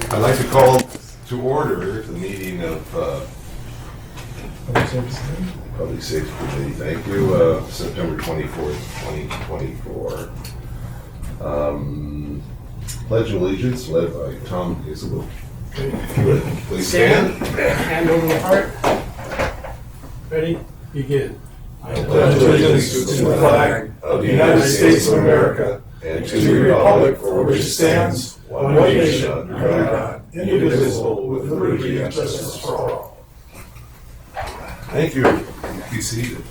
I'd like to call to order the meeting of Public Safety Committee. Thank you. September 24th, 2024. Pledge of Allegiance led by Tom Hazelwood. If you would, please stand. Hand over the heart. Ready? Begin. I pledge allegiance to the flag of the United States of America and to the republic for which it stands, one nation, under God, indivisible, with liberty and justice for all. Thank you. Be seated.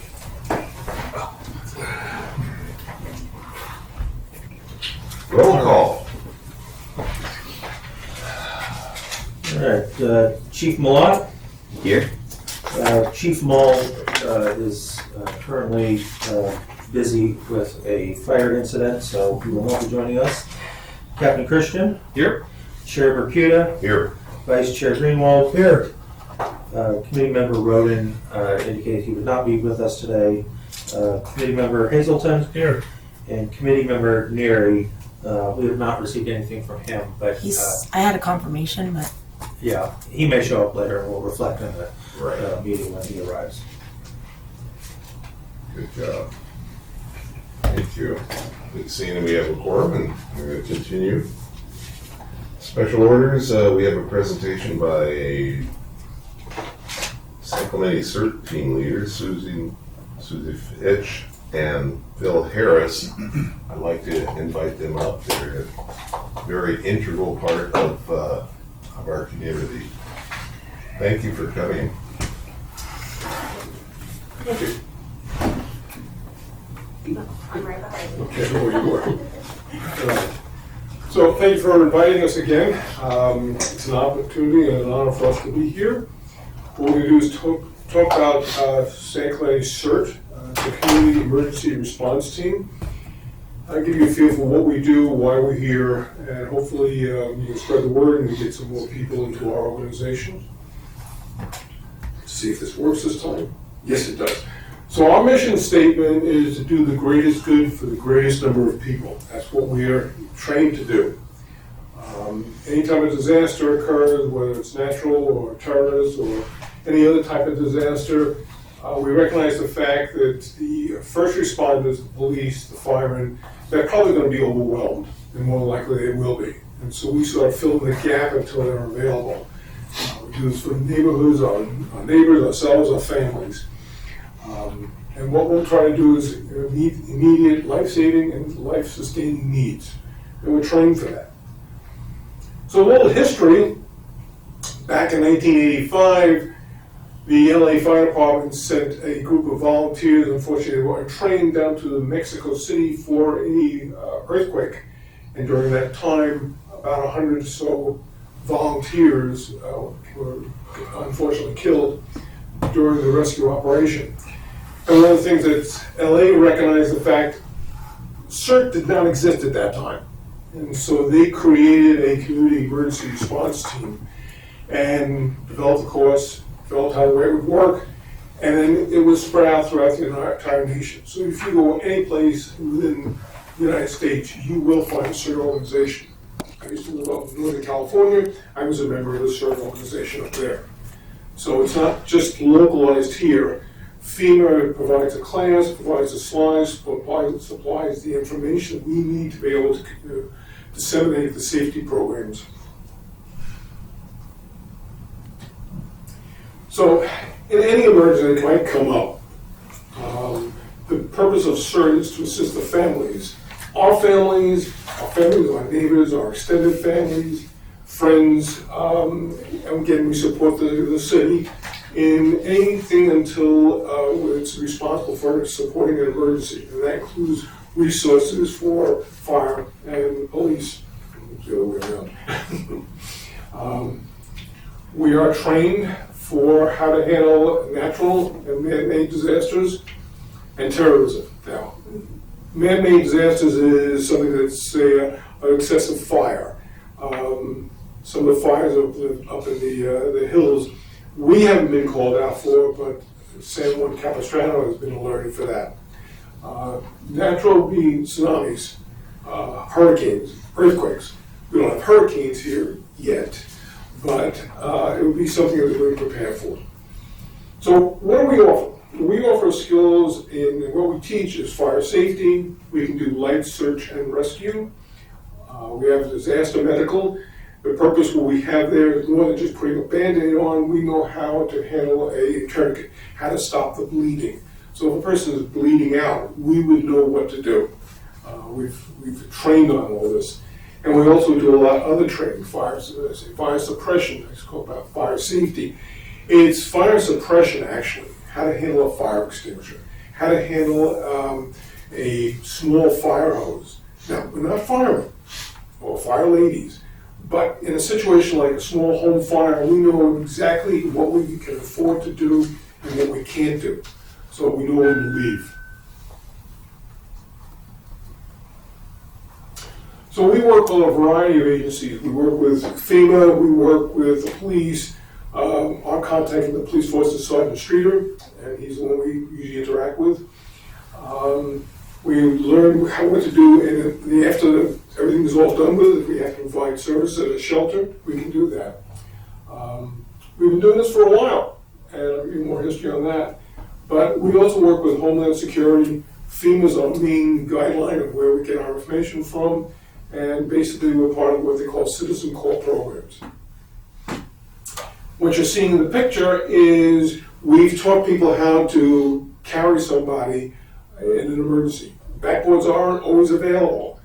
Roll call. All right, Chief Malott. Here. Chief Mull is currently busy with a fire incident, so he will not be joining us. Captain Christian. Here. Chair Bercuda. Here. Vice Chair Greenwald. Here. Committee member Roden indicated he would not be with us today. Committee member Hazelton. Here. And committee member Neary. We have not received anything from him, but I had a confirmation, but yeah, he may show up later and we'll reflect on the Right. meeting when he arrives. Good job. Thank you. Seeing that we have a quorum, and we're going to continue. Special orders, we have a presentation by a San Clemente CERT team leader, Susie Fitch and Phil Harris. I'd like to invite them up. They're a very integral part of our community. Thank you for coming. Thank you. I'm right behind you. Okay, where you are. So thank you for inviting us again. It's an opportunity and an honor for us to be here. What we're going to do is talk about San Clemente CERT, the Community Emergency Response Team. I'll give you a feel for what we do, why we're here, and hopefully you can spread the word and we get some more people into our organization. See if this works this time. Yes, it does. So our mission statement is to do the greatest good for the greatest number of people. That's what we are trained to do. Anytime a disaster occurs, whether it's natural or terrorist or any other type of disaster, we recognize the fact that the first responders, the police, the firemen, they're probably going to be overwhelmed, and more likely they will be. And so we sort of fill in the gap until they're available. We do this for the neighborhoods, our neighbors, ourselves, our families. And what we'll try to do is meet immediate life-saving and life-sustaining needs. And we're trained for that. So a little history. Back in 1985, the LA Fire Department sent a group of volunteers, unfortunately they weren't trained, down to Mexico City for any earthquake. And during that time, about 100 or so volunteers were unfortunately killed during the rescue operation. And one of the things that LA recognized the fact, CERT did not exist at that time. And so they created a community emergency response team and developed a course, developed how the way it would work, and then it was spread out throughout the entire nation. So if you go any place within the United States, you will find a CERT organization. I used to live up in Northern California. I was a member of the CERT organization up there. So it's not just localized here. FEMA provides a class, provides the slides, supplies the information we need to be able to disseminate the safety programs. So, in any emergency that might come up, the purpose of CERT is to assist the families. Our families, our neighbors, our extended families, friends, and again, we support the city in anything until it's responsible for supporting an emergency. And that includes resources for fire and police. The other way around. We are trained for how to handle natural and man-made disasters and terrorism. Now, man-made disasters is something that's, say, an excessive fire. Some of the fires up in the hills, we haven't been called out for, but San Juan Capistrano has been alerted for that. Natural being tsunamis, hurricanes, earthquakes. We don't have hurricanes here yet, but it would be something that we're prepared for. So what do we offer? We offer skills in what we teach is fire safety. We can do light search and rescue. We have disaster medical. The purpose what we have there is more than just putting a Band-Aid on. We know how to handle a tourniquet, how to stop the bleeding. So if a person is bleeding out, we would know what to do. We've trained on all this. And we also do a lot of other training, fire suppression, it's called about fire safety. It's fire suppression, actually, how to handle a fire extinguisher, how to handle a small fire hose. Now, we're not firemen or fire ladies, but in a situation like a small home fire, we know exactly what we can afford to do and what we can't do. So we know when to leave. So we work with a variety of agencies. We work with FEMA, we work with the police. Our contact with the police force is Sergeant Streeter, and he's the one we usually interact with. We learn what to do after everything is all done with. If we have to provide service at a shelter, we can do that. We've been doing this for a while, and I'll give you more history on that. But we also work with Homeland Security. FEMA's our main guideline of where we get our information from, and basically we're part of what they call citizen call programs. What you're seeing in the picture is we've taught people how to carry somebody in an emergency. Backboards aren't always available.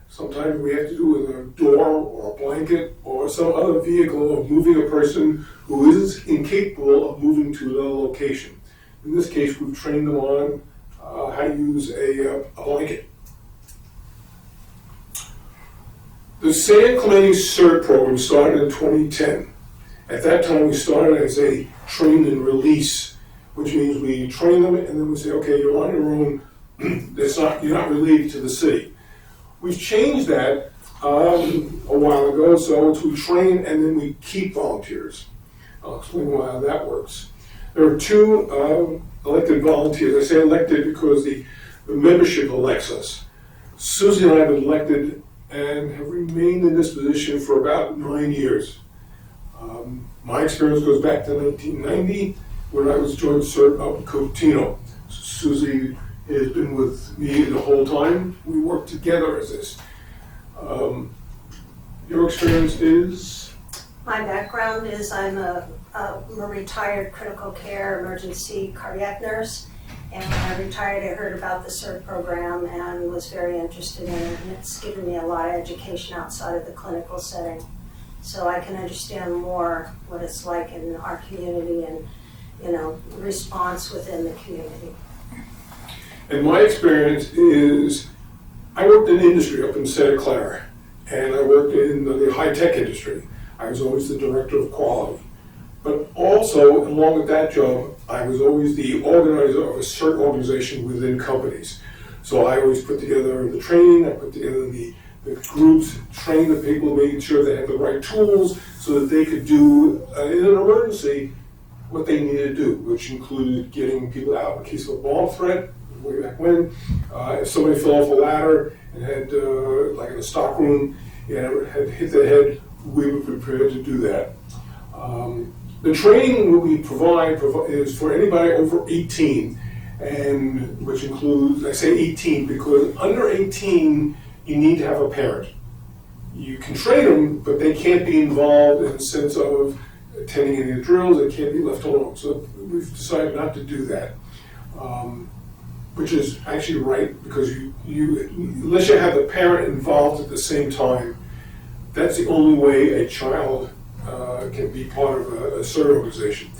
Sometimes we have to do with a door or a blanket or some other vehicle of moving a person who is incapable of moving to another location. In this case, we've trained them on how to use a blanket. The San Clemente CERT program started in 2010. At that time, we started as a train and release, which means we train them and then we say, okay, you're on your own. You're not related to the city. We've changed that a while ago, so it's we train and then we keep volunteers. I'll explain why that works. There are two elected volunteers. I say elected because the membership elects us. Susie and I have been elected and have remained in this position for about 9 years. My experience goes back to 1990 when I was joined CERT up in Cupertino. Susie has been with me the whole time. We work together as this. Your experience is? My background is I'm a retired critical care emergency cardiac nurse. And when I retired, I heard about the CERT program and was very interested in it. And it's given me a lot of education outside of the clinical setting. So I can understand more what it's like in our community and, response within the community. And my experience is, I worked in industry up in Santa Clara, and I worked in the high-tech industry. I was always the director of quality. But also, along with that job, I was always the organizer of a CERT organization within companies. So I always put together the training, I put together the groups, train the people, making sure they had the right tools so that they could do, in an emergency, what they needed to do, which included getting people out in case of a bomb threat, way back when. If somebody fell off a ladder and had, like in a stock room, had hit their head, we were prepared to do that. The training that we provide is for anybody over 18, and which includes, I say 18 because under 18, you need to have a parent. You can train them, but they can't be involved in the sense of attending any of the drills. They can't be left alone. So we've decided not to do that, which is actually right because you unless you have the parent involved at the same time, that's the only way a child can be part of a CERT organization.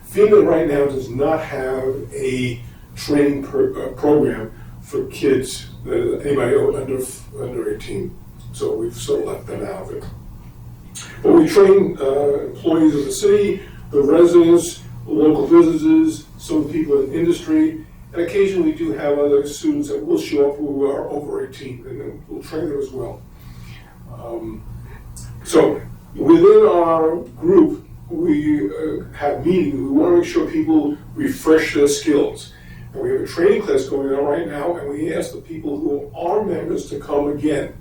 FEMA right now does not have a training program for kids, anybody under 18. So we've sort of left them out of it. But we train employees of the city, the residents, the local businesses, some people in industry, and occasionally we do have other students that will show up who are over 18, and then we'll train them as well. So within our group, we have meetings. We want to make sure people refresh their skills. And we have a training class going on right now, and we ask the people who are members to come again.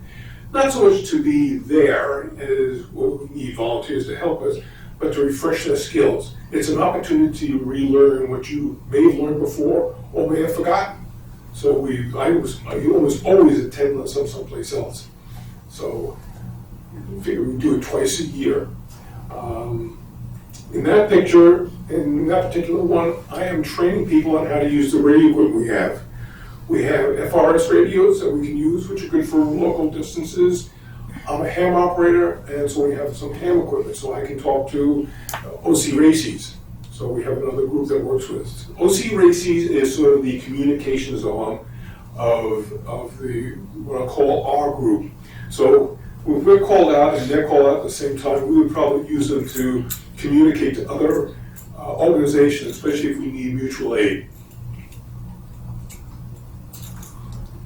not so much to be there, as well, we need volunteers to help us, but to refresh their skills. It's an opportunity to relearn what you may have learned before or may have forgotten. So I almost always attend someplace else. So we figure we do it twice a year. In that picture, in that particular one, I am training people on how to use the radio equipment we have. We have FRS radios that we can use, which are good for local distances. I'm a ham operator, and so we have some ham equipment, so I can talk to OC Races. So we have another group that works with us. OC Races is sort of the communications arm of the, what I call our group. So if we're called out and they're called out at the same time, we would probably use them to communicate to other organizations, especially if we need mutual aid.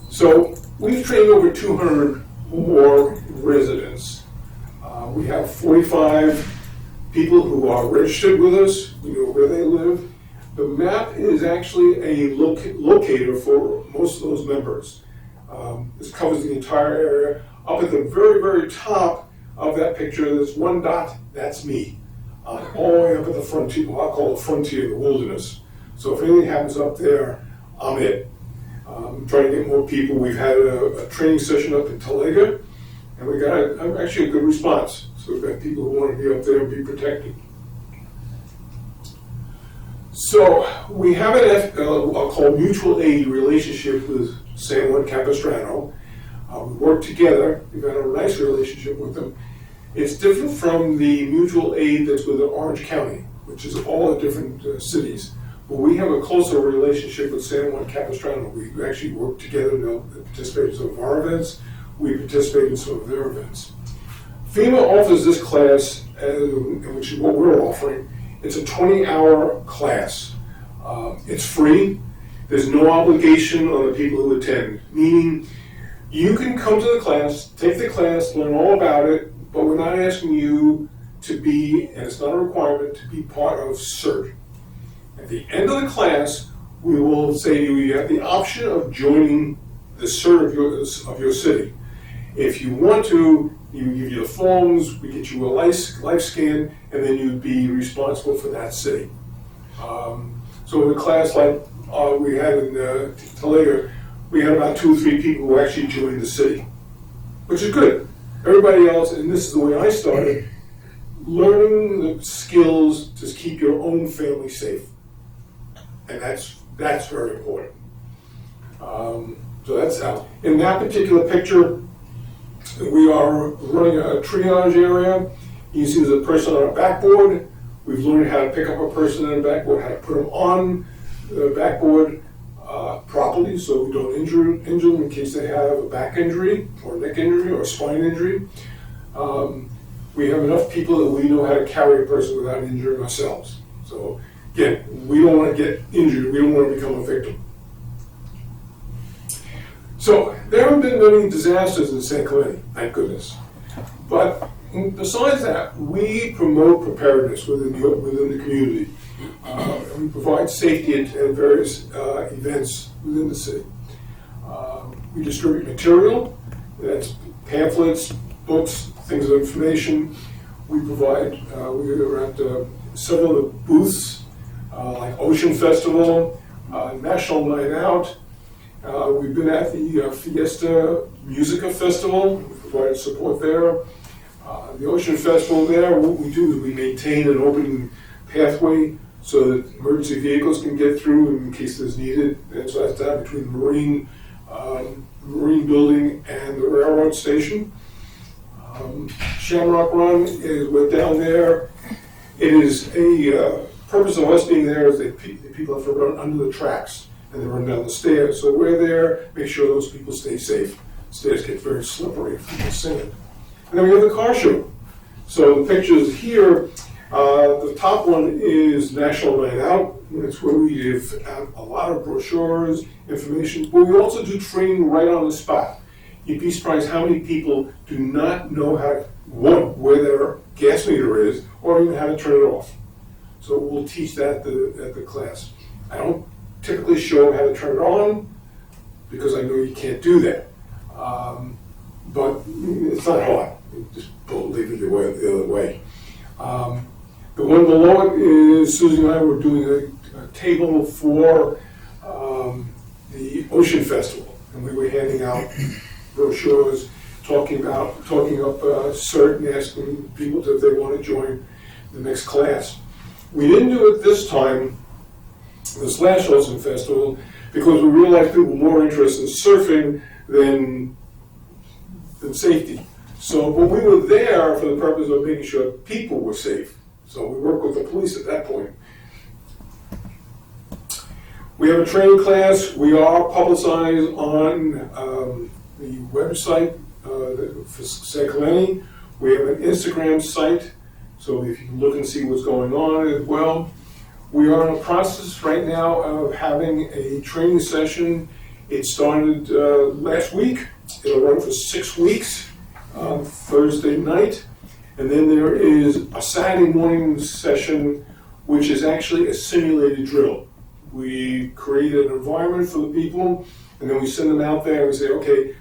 So we've trained over 200 more residents. We have 45 people who are registered with us. We know where they live. The map is actually a locator for most of those members. This covers the entire area. Up at the very, very top of that picture, there's one dot, that's me. All the way up at the frontier, what I call the frontier, the wilderness. So if anything happens up there, I'm it. Trying to get more people. We've had a training session up in Talega, and we got actually a good response. So we've got people who want to be up there and be protected. So we have I'll call mutual aid relationship with San Juan Capistrano. We work together. We've got a nice relationship with them. It's different from the mutual aid that's with Orange County, which is all the different cities. But we have a closer relationship with San Juan Capistrano. We actually work together to participate in some of our events. We participate in some of their events. FEMA offers this class, which is what we're offering. It's a 20-hour class. It's free. There's no obligation on the people who attend, meaning you can come to the class, take the class, learn all about it, but we're not asking you to be, and it's not a requirement, to be part of CERT. At the end of the class, we will say to you, you have the option of joining the CERT of your city. If you want to, you give you the forms, we get you a life scan, and then you'd be responsible for that city. So in a class like we had in Talega, we had about 2 or 3 people who actually joined the city, which is good. Everybody else, and this is the way I started, learning the skills to keep your own family safe. And that's very important. So that's how. In that particular picture, we are running a triage area. You see there's a person on a backboard. We've learned how to pick up a person on a backboard, how to put them on the backboard properly so we don't injure them in case they have a back injury or a neck injury or a spine injury. We have enough people that we know how to carry a person without injuring ourselves. So again, we don't want to get injured. We don't want to become a victim. So there have been many disasters in San Clemente, thank goodness. But besides that, we promote preparedness within the community. We provide safety at various events within the city. We distribute material, that's pamphlets, books, things of information. We provide, we are at several of the booths, like Ocean Festival, National Night Out. We've been at the Fiesta Musica Festival. We provided support there. The Ocean Festival there, what we do is we maintain an open pathway so that emergency vehicles can get through in case there's needed. And so that's down between the Marine building and the railroad station. Shamrock Run we're down there. It is a purpose of us being there is that people have to run under the tracks and they run down the stairs. So we're there, make sure those people stay safe. Stairs get very slippery from the sand. And then we have the car show. So the pictures here, the top one is National Night Out. It's where we give out a lot of brochures, information, but we also do training right on the spot. You'd be surprised how many people do not know where their gas meter is, or even how to turn it off. So we'll teach that at the class. I don't typically show them how to turn it on, because I know you can't do that. but it's not hard. You just leave it the other way. The one below it is Susie and I were doing a table for the Ocean Festival, and we were handing out brochures, talking up CERT and asking people if they want to join the next class. We didn't do it this time, this last Ocean Festival, because we realized people were more interested in surfing than safety. So, but we were there for the purpose of making sure people were safe. So we worked with the police at that point. We have a training class. We are publicized on the website for San Clemente. We have an Instagram site, so if you can look and see what's going on as well. We are in a process right now of having a training session. It started last week. It'll run for 6 weeks, Thursday night. And then there is a Saturday morning session, which is actually a simulated drill. We create an environment for the people, and then we send them out there and we say, okay,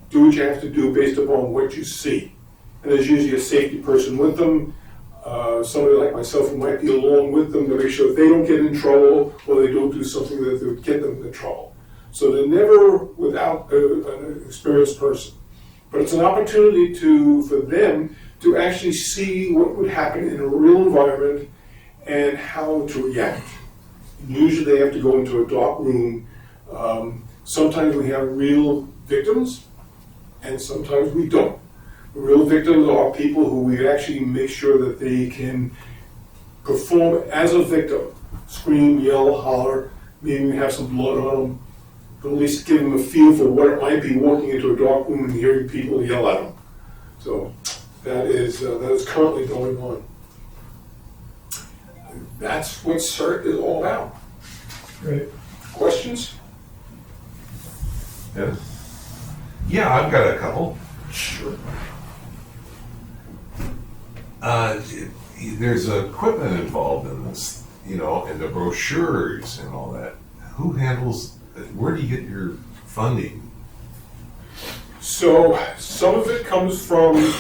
do what you have to do based upon what you see. And there's usually a safety person with them, somebody like myself who might be along with them to make sure they don't get in trouble or they don't do something that would get them in trouble. So they're never without an experienced person. But it's an opportunity for them to actually see what would happen in a real environment and how to react. Usually they have to go into a dark room. Sometimes we have real victims, and sometimes we don't. Real victims are people who we actually make sure that they can perform as a victim. Scream, yell, holler, maybe have some blood on them, but at least give them a feel for what it might be walking into a dark room and hearing people yell at them. So that is currently going on. That's what CERT is all about. Great. Questions? Yeah, I've got a couple. Sure. There's equipment involved in this, and the brochures and all that. Who handles, where do you get your funding? So some of it comes from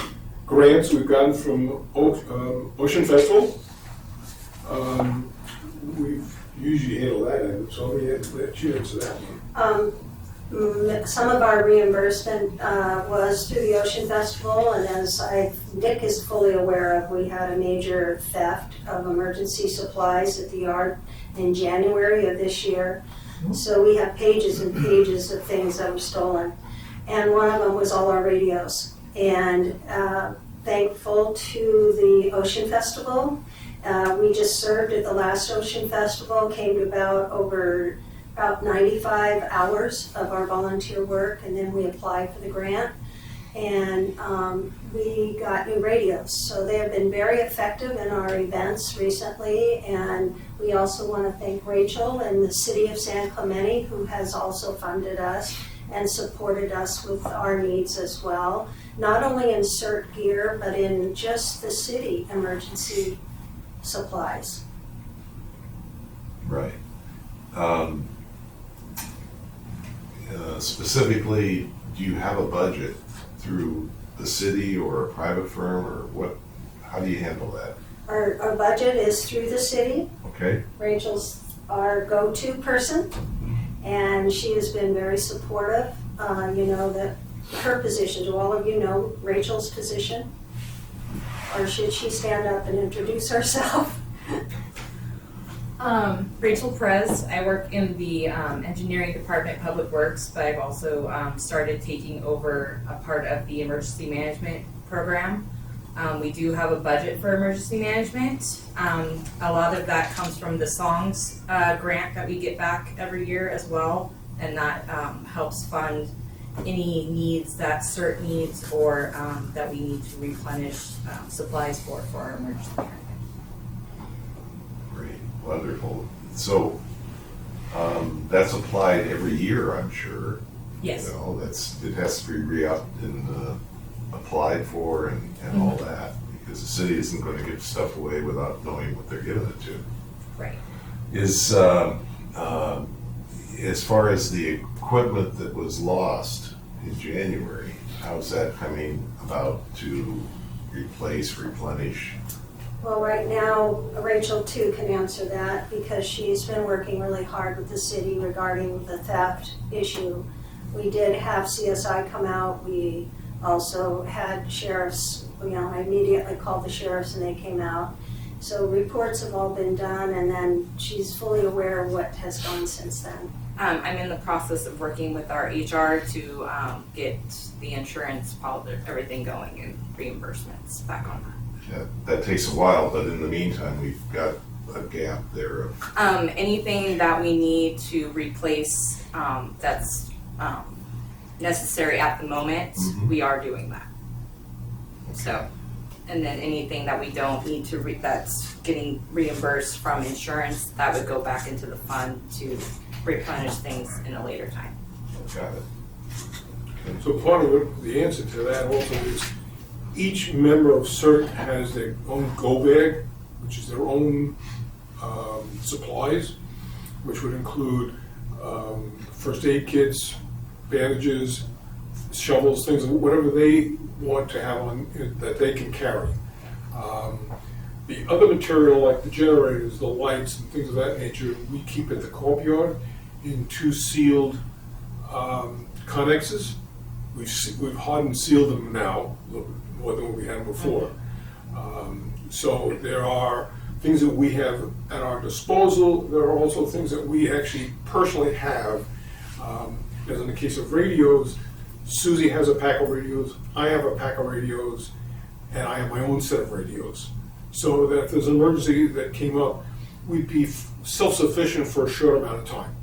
grants we've gotten from Ocean Festival. We've usually handled that, so let you answer that one. Some of our reimbursement was through the Ocean Festival, and as Nick is fully aware of, we had a major theft of emergency supplies at the yard in January of this year. So we have pages and pages of things that were stolen. And one of them was all our radios. And thankful to the Ocean Festival, we just served at the last Ocean Festival, came to about 95 hours of our volunteer work, and then we applied for the grant, and we got new radios. So they have been very effective in our events recently, and we also want to thank Rachel and the city of San Clemente, who has also funded us and supported us with our needs as well, not only in CERT gear, but in just the city emergency supplies. Right. Specifically, do you have a budget through the city or a private firm, or what? How do you handle that? Our budget is through the city. Okay. Rachel's our go-to person, and she has been very supportive. That her position, do all of you know Rachel's position? Or should she stand up and introduce herself? Rachel Perez. I work in the engineering department, public works, but I've also started taking over a part of the emergency management program. We do have a budget for emergency management. A lot of that comes from the SONGS grant that we get back every year as well, and that helps fund any needs that CERT needs or that we need to replenish supplies for our emergency management. Great. Wonderful. So that's applied every year, I'm sure. Yes. It has to be re-upped and applied for and all that, because the city isn't going to give stuff away without knowing what they're giving it to. Right. Is as far as the equipment that was lost in January, how's that coming about to replace, replenish? Well, right now, Rachel too can answer that because she's been working really hard with the city regarding the theft issue. We did have CSI come out. We also had sheriffs, I immediately called the sheriffs and they came out. So reports have all been done, and then she's fully aware of what has gone since then. I'm in the process of working with our HR to get the insurance, everything going, and reimbursements back on that. That takes a while, but in the meantime, we've got a gap there of, Anything that we need to replace that's necessary at the moment, we are doing that. So, and then anything that we don't need to, that's getting reimbursed from insurance, that would go back into the fund to replenish things in a later time. got it. So part of the answer to that also is each member of CERT has their own go bag, which is their own supplies, which would include first aid kits, bandages, shovels, things, whatever they want to have on that they can carry. The other material, like the generators, the lights, and things of that nature, we keep at the courtyard in 2 sealed connexes. We've hardened sealed them now, a little bit more than what we had before. So there are things that we have at our disposal. There are also things that we actually personally have. As in the case of radios, Susie has a pack of radios, I have a pack of radios, and I have my own set of radios. So that if there's an emergency that came up, we'd be self-sufficient for a short amount of time.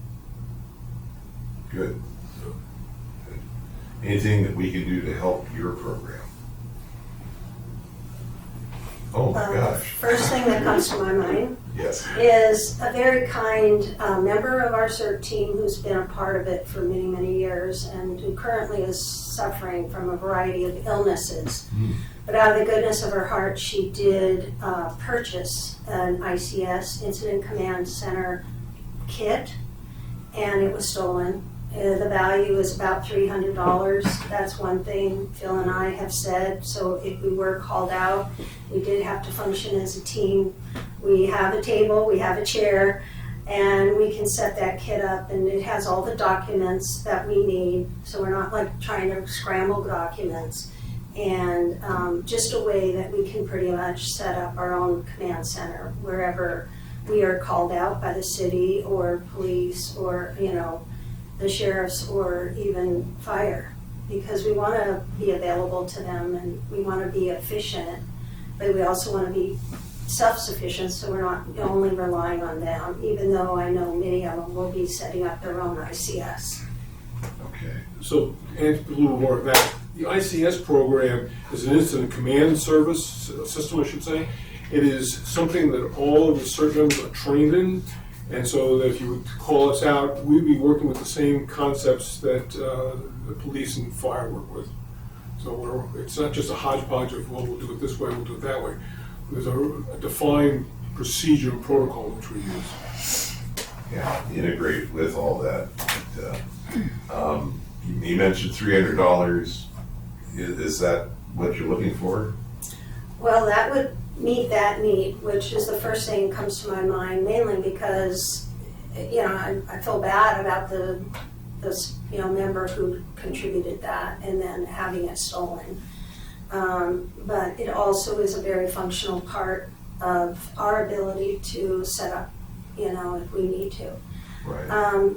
Good. Anything that we can do to help your program? Oh my gosh. First thing that comes to my mind Yes. is a very kind member of our CERT team who's been a part of it for many, many years and who currently is suffering from a variety of illnesses. But out of the goodness of her heart, she did purchase an ICS, Incident Command Center kit, and it was stolen. The value is about $300. That's one thing Phil and I have said. So if we were called out, we did have to function as a team. We have a table, we have a chair, and we can set that kit up, and it has all the documents that we need. So we're not like trying to scramble documents. And just a way that we can pretty much set up our own command center wherever we are called out by the city or police or, the sheriffs or even fire, because we want to be available to them and we want to be efficient, but we also want to be self-sufficient, so we're not only relying on them, even though I know many of them will be setting up their own ICS. Okay. So, and a little more of that. The ICS program is an incident command service system, I should say. It is something that all of the CERT members are trained in, and so that if you would call us out, we'd be working with the same concepts that the police and fire work with. So it's not just a hodgepodge of, well, we'll do it this way, we'll do it that way. There's a defined procedure and protocol which we use. Yeah, integrate with all that. You mentioned $300. Is that what you're looking for? Well, that would meet that need, which is the first thing that comes to my mind, mainly because, I feel bad about this member who contributed that and then having it stolen. But it also is a very functional part of our ability to set up, if we need to. Right.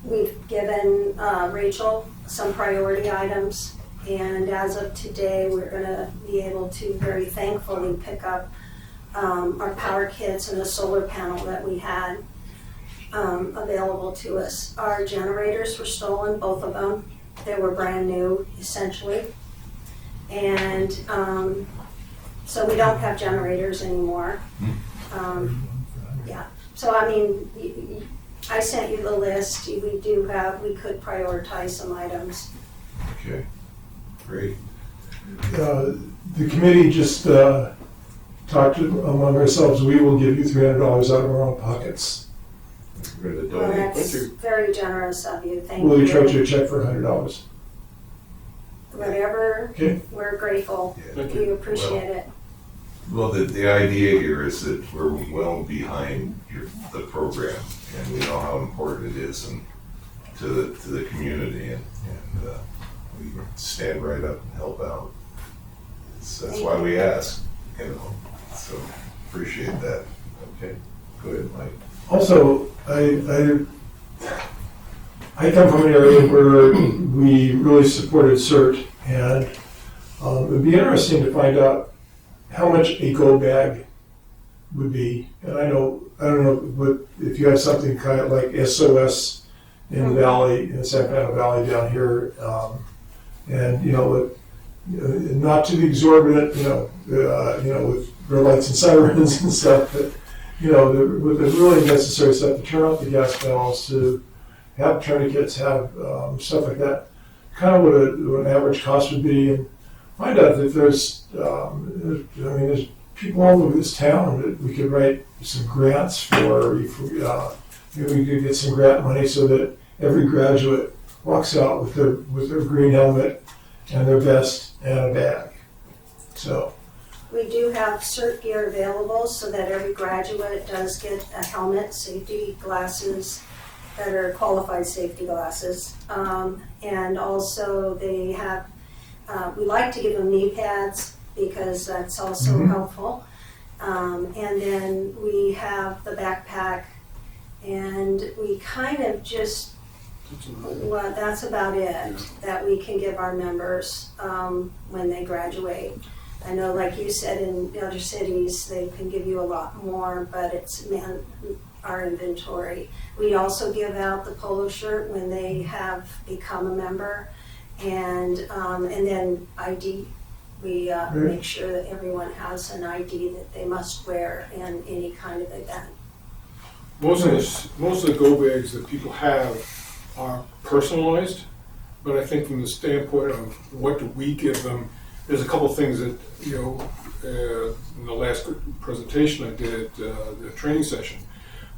We've given Rachel some priority items, and as of today, we're going to be able to very thankfully pick up our power kits and the solar panel that we had available to us. Our generators were stolen, both of them. They were brand new, essentially. And so we don't have generators anymore. Yeah. So, I sent you the list. We could prioritize some items. Okay. Great. The committee just talked among ourselves, we will give you $300 out of our own pockets We're gonna Well, donate. that's very generous of you, thank Will you you. charge you a check for $100? Whatever, Okay. we're grateful, Yeah. Thank you. we appreciate it. Well, the idea here is that we're well behind the program, and we know how important it is to the community, and we stand right up and help out. That's why we ask, so appreciate that. Okay, go ahead, Mike. Also, I come from an area where we really supported CERT, and it would be interesting to find out how much a go bag would be. And I don't know if you have something kind of like SOS in the valley, in the Sacramento Valley down here, and not to be exorbitant, with red lights and sirens and stuff, but with the really necessary stuff to turn off the gas bells, to have tourniquets, have stuff like that, kind of what an average cost would be, and find out if there's people all over this town that we could write some grants for. Maybe we could get some grant money so that every graduate walks out with their green helmet and their vest and a bag. So. We do have CERT gear available so that every graduate does get a helmet, safety glasses that are qualified safety glasses. And also they have, we like to give them knee pads because that's also helpful. And then we have the backpack, and we kind of just, well, that's about it that we can give our members when they graduate. I know, like you said, in other cities, they can give you a lot more, but it's our inventory. We also give out the polo shirt when they have become a member, and then ID. We make sure that everyone has an ID that they must wear in any kind of event. Most of the go bags that people have are personalized, but I think from the standpoint of what do we give them, there's a couple things that, in the last presentation I did at the training session,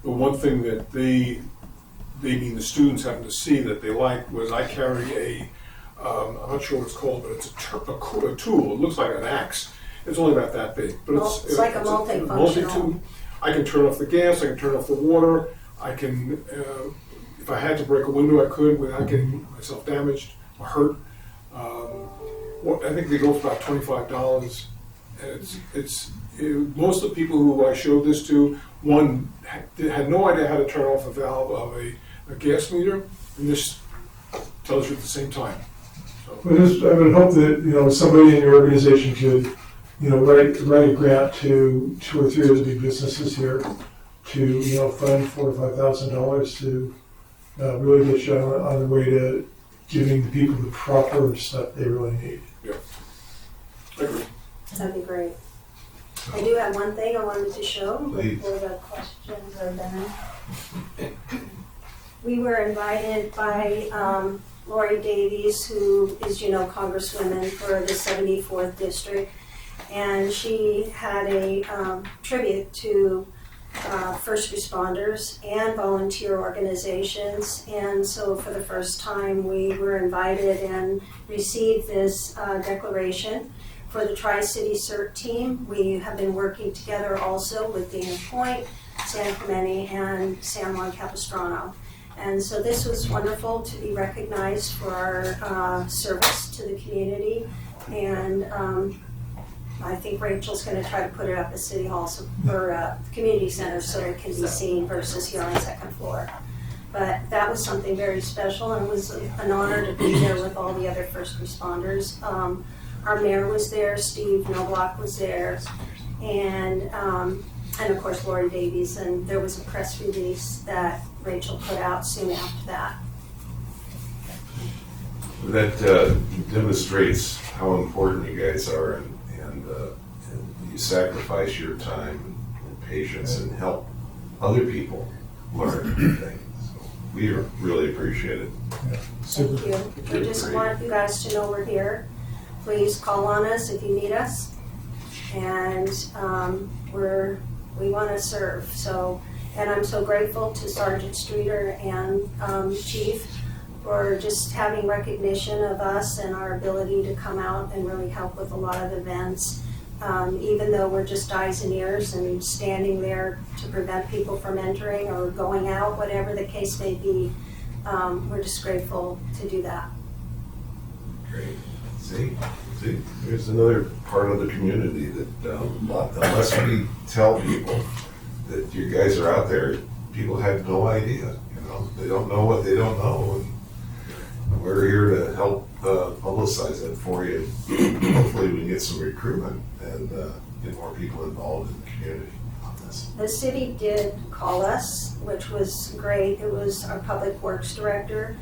the one thing that they being the students happened to see that they liked was I carry I'm not sure what it's called, but it's a tool. It looks like an axe. It's only about that big, but It's like a multifunctional. I can turn off the gas, I can turn off the water, I can, if I had to break a window, I could without getting myself damaged or hurt. I think they go for about $25. And most of the people who I showed this to, one had no idea how to turn off a valve of a gas meter, and this tells you at the same time. I would hope that somebody in your organization could write a grant to 2 or 3 of the big businesses here to fund $4,000 to $5,000 to really get you on the way to giving the people the proper stuff they really need. Yeah, I agree. That'd be great. I do have one thing I wanted to show Please. before the questions are done. We were invited by Lori Davies, who is, Congresswoman for the 74th District, and she had a tribute to first responders and volunteer organizations, and so for the first time we were invited and received this declaration for the Tri-City CERT team. We have been working together also with Dana Point, San Clemente, and San Juan Capistrano. And so this was wonderful to be recognized for our service to the community. And I think Rachel's going to try to put it up at City Hall or Community Center so it can be seen versus here on the second floor. But that was something very special, and it was an honor to be there with all the other first responders. Our mayor was there, Steve Noblock was there, and of course Lori Davies, and there was a press release that Rachel put out soon after that. That demonstrates how important you guys are, and you sacrifice your time and patience and help other people learn things. So we really appreciate it. Thank you. We just want you guys to know we're here. Please call on us if you need us, and we want to serve. So And I'm so grateful to Sergeant Streeter and Chief for just having recognition of us and our ability to come out and really help with a lot of events. Even though we're just eyes and ears and standing there to prevent people from entering or going out, whatever the case may be, we're just grateful to do that. Great. See, there's another part of the community that, unless we tell people that you guys are out there, people have no idea, you know? They don't know what they don't know, and we're here to help publicize that for you. Hopefully we can get some recruitment and get more people involved in the community on this. The city did call us, which was great. It was our public works director.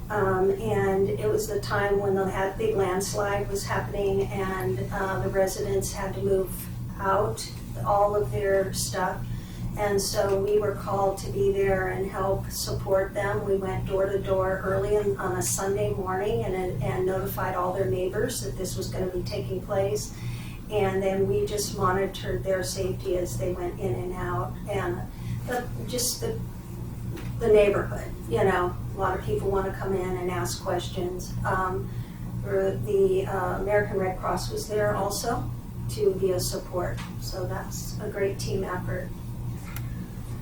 And it was the time when the big landslide was happening and the residents had to move out all of their stuff. And so we were called to be there and help support them. We went door to door early on a Sunday morning and notified all their neighbors that this was going to be taking place. And then we just monitored their safety as they went in and out, and just the neighborhood, you know. A lot of people want to come in and ask questions. The American Red Cross was there also to be a support, so that's a great team effort.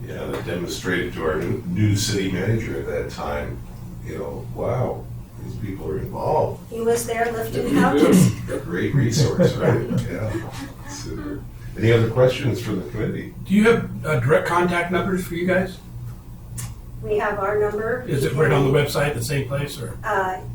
Yeah, that demonstrated to our new city manager at that time, you know, wow, these people are involved. He was there lifting couches. A great resource, right? Yeah. Super. Any other questions from the committee? Do you have direct contact numbers for you guys? We have our number. Is it right on the website, the same place, or?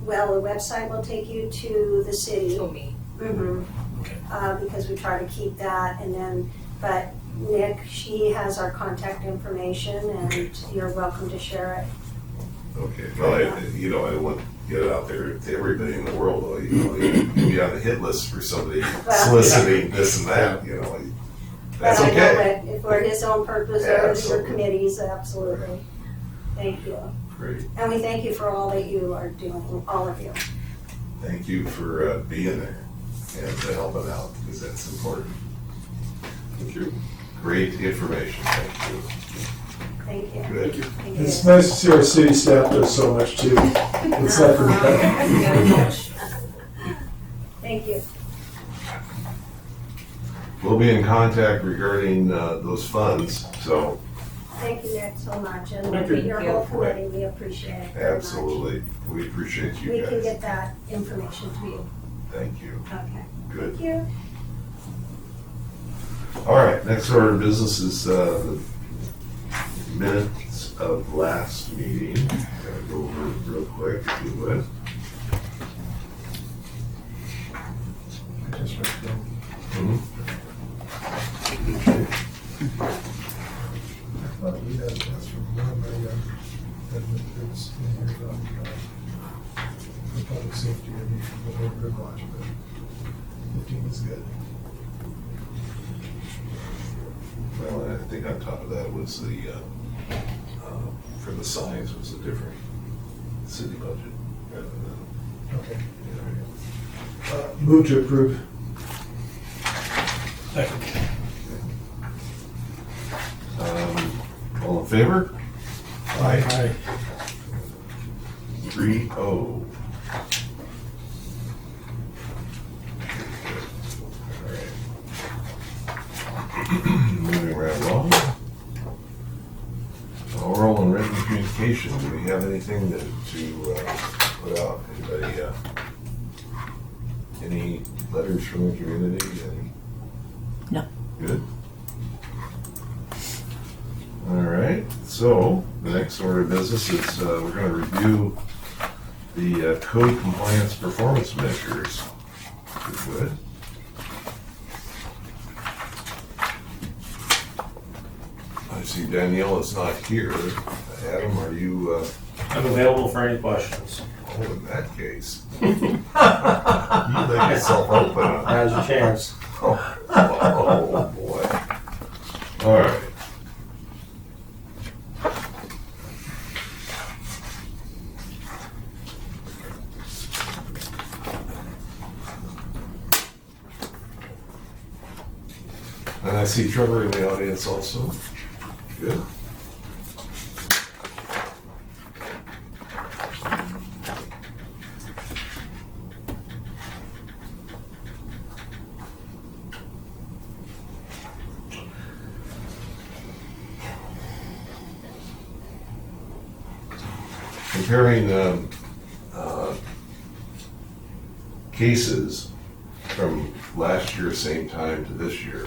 Well, the website will take you to the city. To me. Mhm. Okay. Because we try to keep that, and then, but Nick, she has our contact information, and you're welcome to share it. Okay, well, I don't want to get it out there to everybody in the world, though. You know, you can be on the hit list for somebody Well, soliciting this and that, you know. That's But I know okay. that if for his own purpose or your Absolutely. committees, absolutely. Thank you. Great. And we thank you for all that you are doing, all of you. Thank you for being there and helping out, because that's important. Thank you. Great information, thank you. Thank you. Good. Thank you. It's nice to see our city staff does so much too. It's not for nothing. Thank you. We'll be in contact regarding those funds, so Thank you, Nick, so much. And Thank you. your whole committee, we appreciate it very much. absolutely, we appreciate you We can guys. get that information to you. Thank you. Okay. Good. Thank you. All right, next order of business is the minutes of last meeting. Gotta go over it real quick, if you would. Mhm. I thought we had this from memory, it's in here about the public safety and the neighborhood watch, but 15 is good. Well, and I think on top of that was the, for the signs was a different city budget rather than, Okay. you know, Move to approve. Second. all in favor? Aye. 3-0. Moving right along. Oral and written communication, do we have anything to put out? Anybody, any letters from the community? Any? No. Good. All right, so the next order of business is we're going to review the code compliance performance measures. If you would. I see Danielle is not here. Adam, are you, I'm available for any questions. oh, in that case. You lay yourself open. Huh? Now's your chance. Oh, boy. All right. And I see Trevor in the audience also. Good. comparing cases from last year, same time to this year,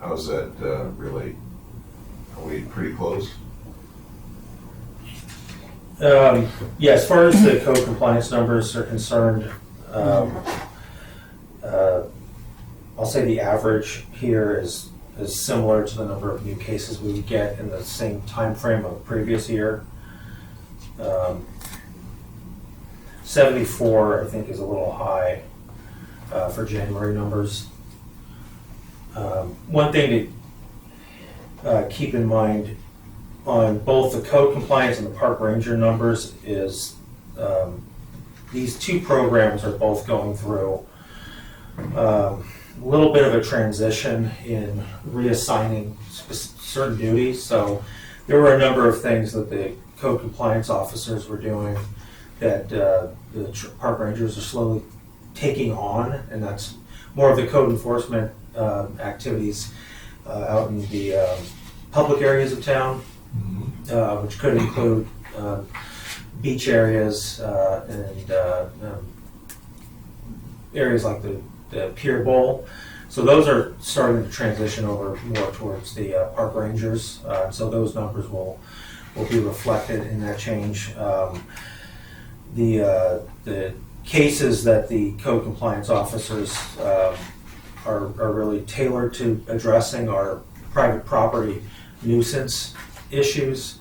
how's that relate? Are we pretty close? Yeah, as far as the code compliance numbers are concerned, I'll say the average here is similar to the number of new cases we would get in the same time frame of the previous year. 74, I think, is a little high for January numbers. One thing to keep in mind on both the code compliance and the park ranger numbers is these two programs are both going through a little bit of a transition in reassigning certain duties. So there were a number of things that the code compliance officers were doing that the park rangers are slowly taking on, and that's more of the code enforcement activities out in the public areas of town, which could include beach areas and areas like the Pier Bowl. So those are starting to transition over more towards the park rangers. So those numbers will be reflected in that change. The cases that the code compliance officers are really tailored to addressing are private property nuisance issues,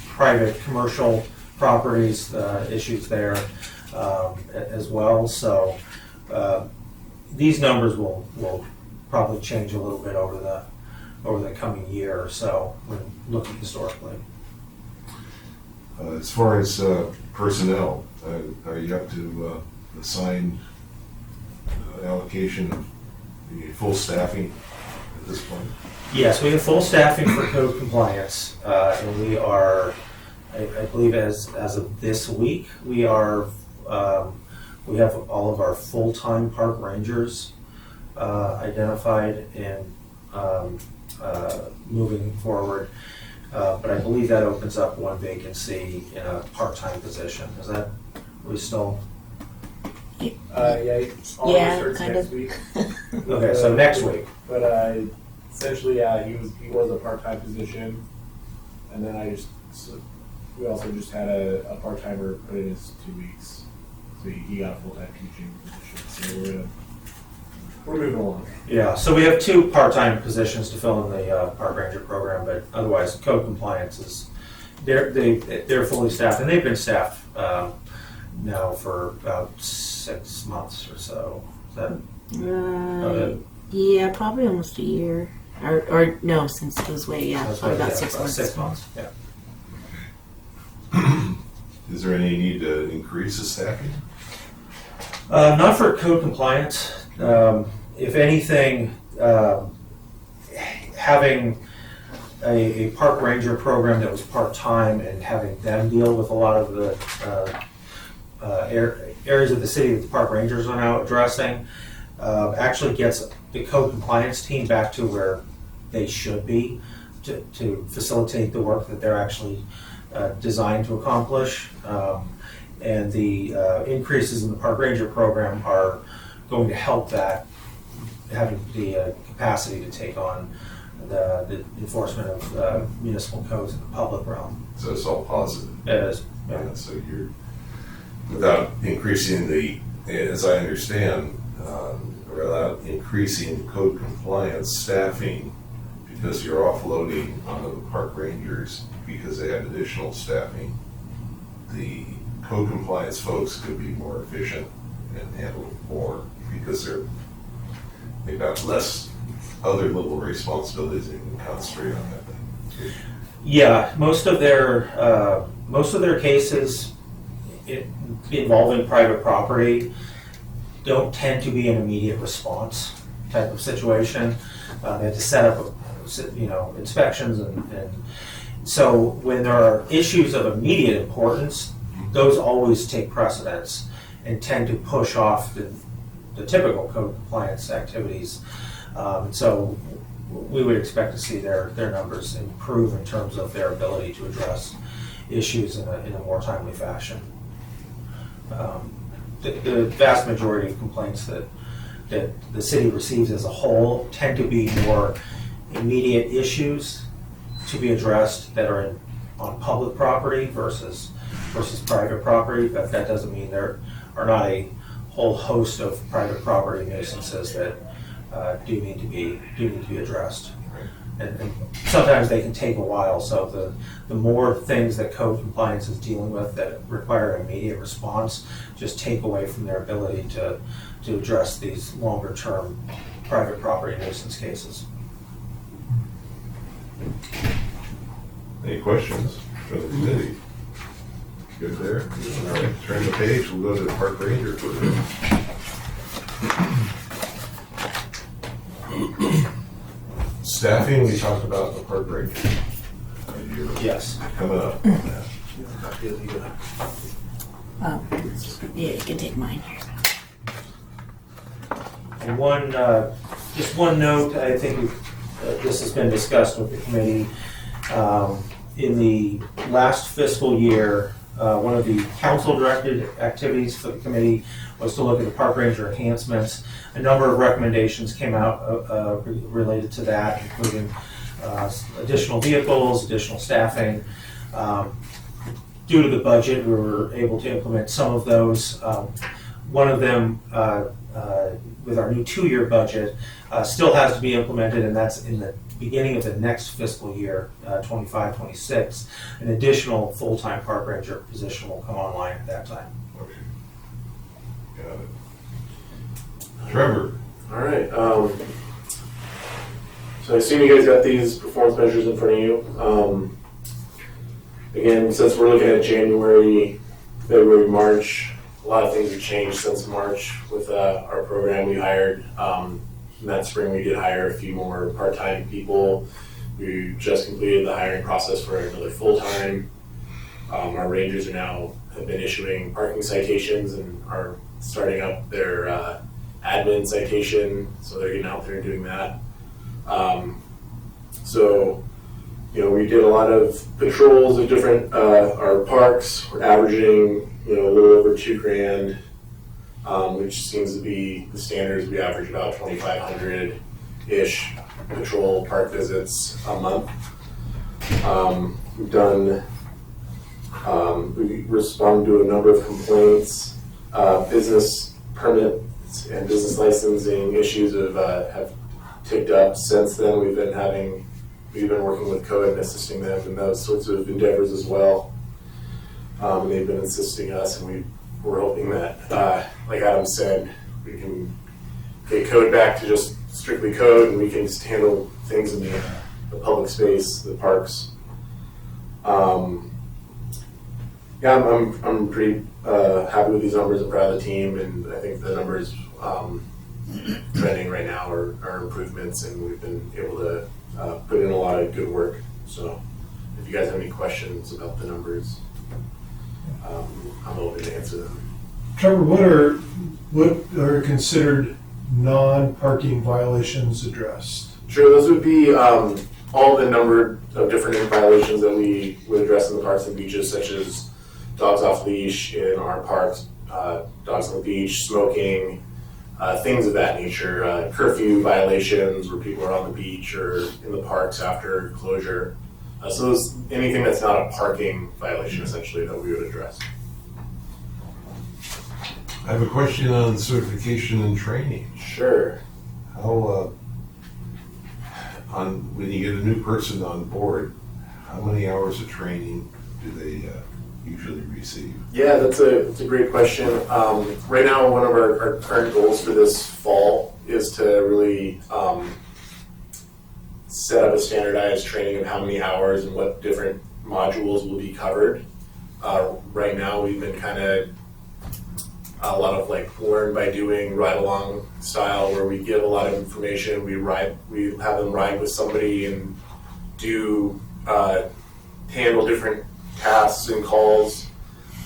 private commercial properties issues there as well. So these numbers will probably change a little bit over the coming year or so when looking historically. As far as personnel, are you up to assign allocation of the full staffing at this point? Yes, we have full staffing for code compliance, and we are, I believe as of this week, we have all of our full-time park rangers identified and moving forward. But I believe that opens up one vacancy in a part-time position. Is that, are we still? Yeah, all Yeah, starts kind next of. week. Okay, so next week. But essentially, yeah, he was a part-time position, and then we also just had a part-timer put in his 2 weeks, so he got a full-time teaching position. So we're moving along. Yeah, so we have 2 part-time positions to fill in the park ranger program, but otherwise code compliance is, they're fully staffed, and they've been staffed now for about 6 months or so. Is that Yeah, probably almost a year. Or no, since it was way, that's probably what- about yeah, 6 months. 6 months, yeah. Is there any need to increase the staffing? Not for code compliance. If anything, having a park ranger program that was part-time and having them deal with a lot of the areas of the city that the park rangers are now addressing actually gets the code compliance team back to where they should be to facilitate the work that they're actually designed to accomplish. And the increases in the park ranger program are going to help that, having the capacity to take on the enforcement of municipal codes in the public realm. So it's all positive. It is. Yeah. Yeah, so you're, without increasing as I understand, without increasing code compliance staffing, because you're offloading onto the park rangers because they have additional staffing, the code compliance folks could be more efficient and handle more because they've got less other little responsibilities and can concentrate on that thing. Yeah, most of their cases involving private property don't tend to be an immediate response type of situation. They have to set up, inspections, and so when there are issues of immediate importance, those always take precedence and tend to push off the typical code compliance activities. So we would expect to see their numbers improve in terms of their ability to address issues in a more timely fashion. The vast majority of complaints that the city receives as a whole tend to be more immediate issues to be addressed that are on public property versus private property, but that doesn't mean there are not a whole host of private property nuisances that do need to be addressed. And sometimes they can take a while, so the more things that code compliance is dealing with that require immediate response just take away from their ability to address these longer term private property nuisance cases. Any questions for the committee? Good there? All right, turn the page, we'll go to the park ranger for staffing. We talked about the park ranger. Yes. Coming up. Yeah, you can take mine here. And just one note, I think this has been discussed with the committee. In the last fiscal year, one of the council-directed activities for the committee was to look at the park ranger enhancements. A number of recommendations came out related to that, including additional vehicles, additional staffing. Due to the budget, we were able to implement some of those. One of them, with our new 2-year budget, still has to be implemented, and that's in the beginning of the next fiscal year, 25-26. An additional full-time park ranger position will come online at that time. Okay. Got it. Trevor. All right. So I assume you guys got these performance measures in front of you. Again, since we're looking at January, February, March, a lot of things have changed since March with our program. We hired, in that spring we did hire a few more part-time people. We just completed the hiring process for another full-time. Our rangers have been issuing parking citations and are starting up their admin citation, so they're getting out there and doing that. We did a lot of patrols of different our parks. We're averaging a little over $2,000, which seems to be the standards. We average about 2,500-ish patrol park visits a month. We respond to a number of complaints. Business permits and business licensing issues have ticked up since then. We've been working with code and assisting them in those sorts of endeavors as well. They've been assisting us, and we're hoping that, like Adam said, we can get code back to just strictly code, and we can just handle things in the public space, the parks. I'm pretty happy with these numbers and proud of the team, and I think the numbers trending right now are improvements, and we've been able to put in a lot of good work. So if you guys have any questions about the numbers, I'm open to answer them. Trevor, what are considered non-parking violations addressed? Sure, those would be all the number of different violations that we would address in the parks and beaches, such as dogs off leash in our parks, dogs on the beach, smoking, things of that nature, curfew violations where people are on the beach or in the parks after closure. So anything that's not a parking violation, essentially, that we would address. I have a question on certification and training. Sure. How, when you get a new person on board, how many hours of training do they usually receive? Yeah, that's a great question. Right now, one of our current goals for this fall is to really set up a standardized training of how many hours and what different modules will be covered. Right now, we've been kind of a lot of like learn by doing, ride along style, where we give a lot of information. We have them ride with somebody and do handle different tasks and calls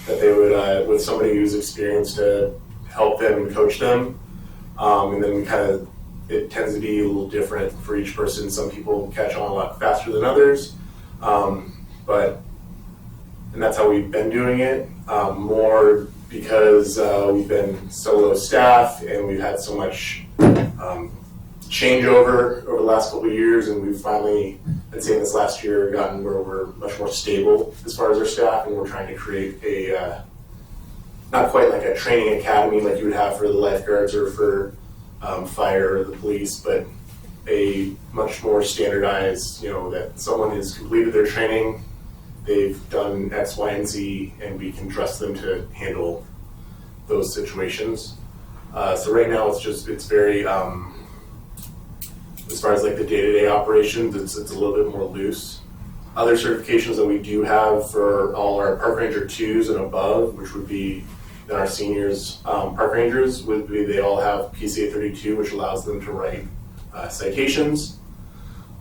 that they would with somebody who's experienced to help them and coach them. And then we kind of it tends to be a little different for each person. Some people catch on a lot faster than others, and that's how we've been doing it, more because we've been so low staff and we've had so much changeover over the last couple of years, and we've finally, I'd say in this last year, gotten where we're much more stable as far as our staff, and we're trying to create a, not quite like a training academy like you would have for the lifeguards or for fire or the police, but a much more standardized, that someone has completed their training, they've done X, Y, and Z, and we can trust them to handle those situations. So right now it's very, as far as like the day-to-day operations, it's a little bit more loose. Other certifications that we do have for all our Park Ranger 2s and above, which would be then our seniors Park Rangers, would be they all have PCA 32, which allows them to write citations.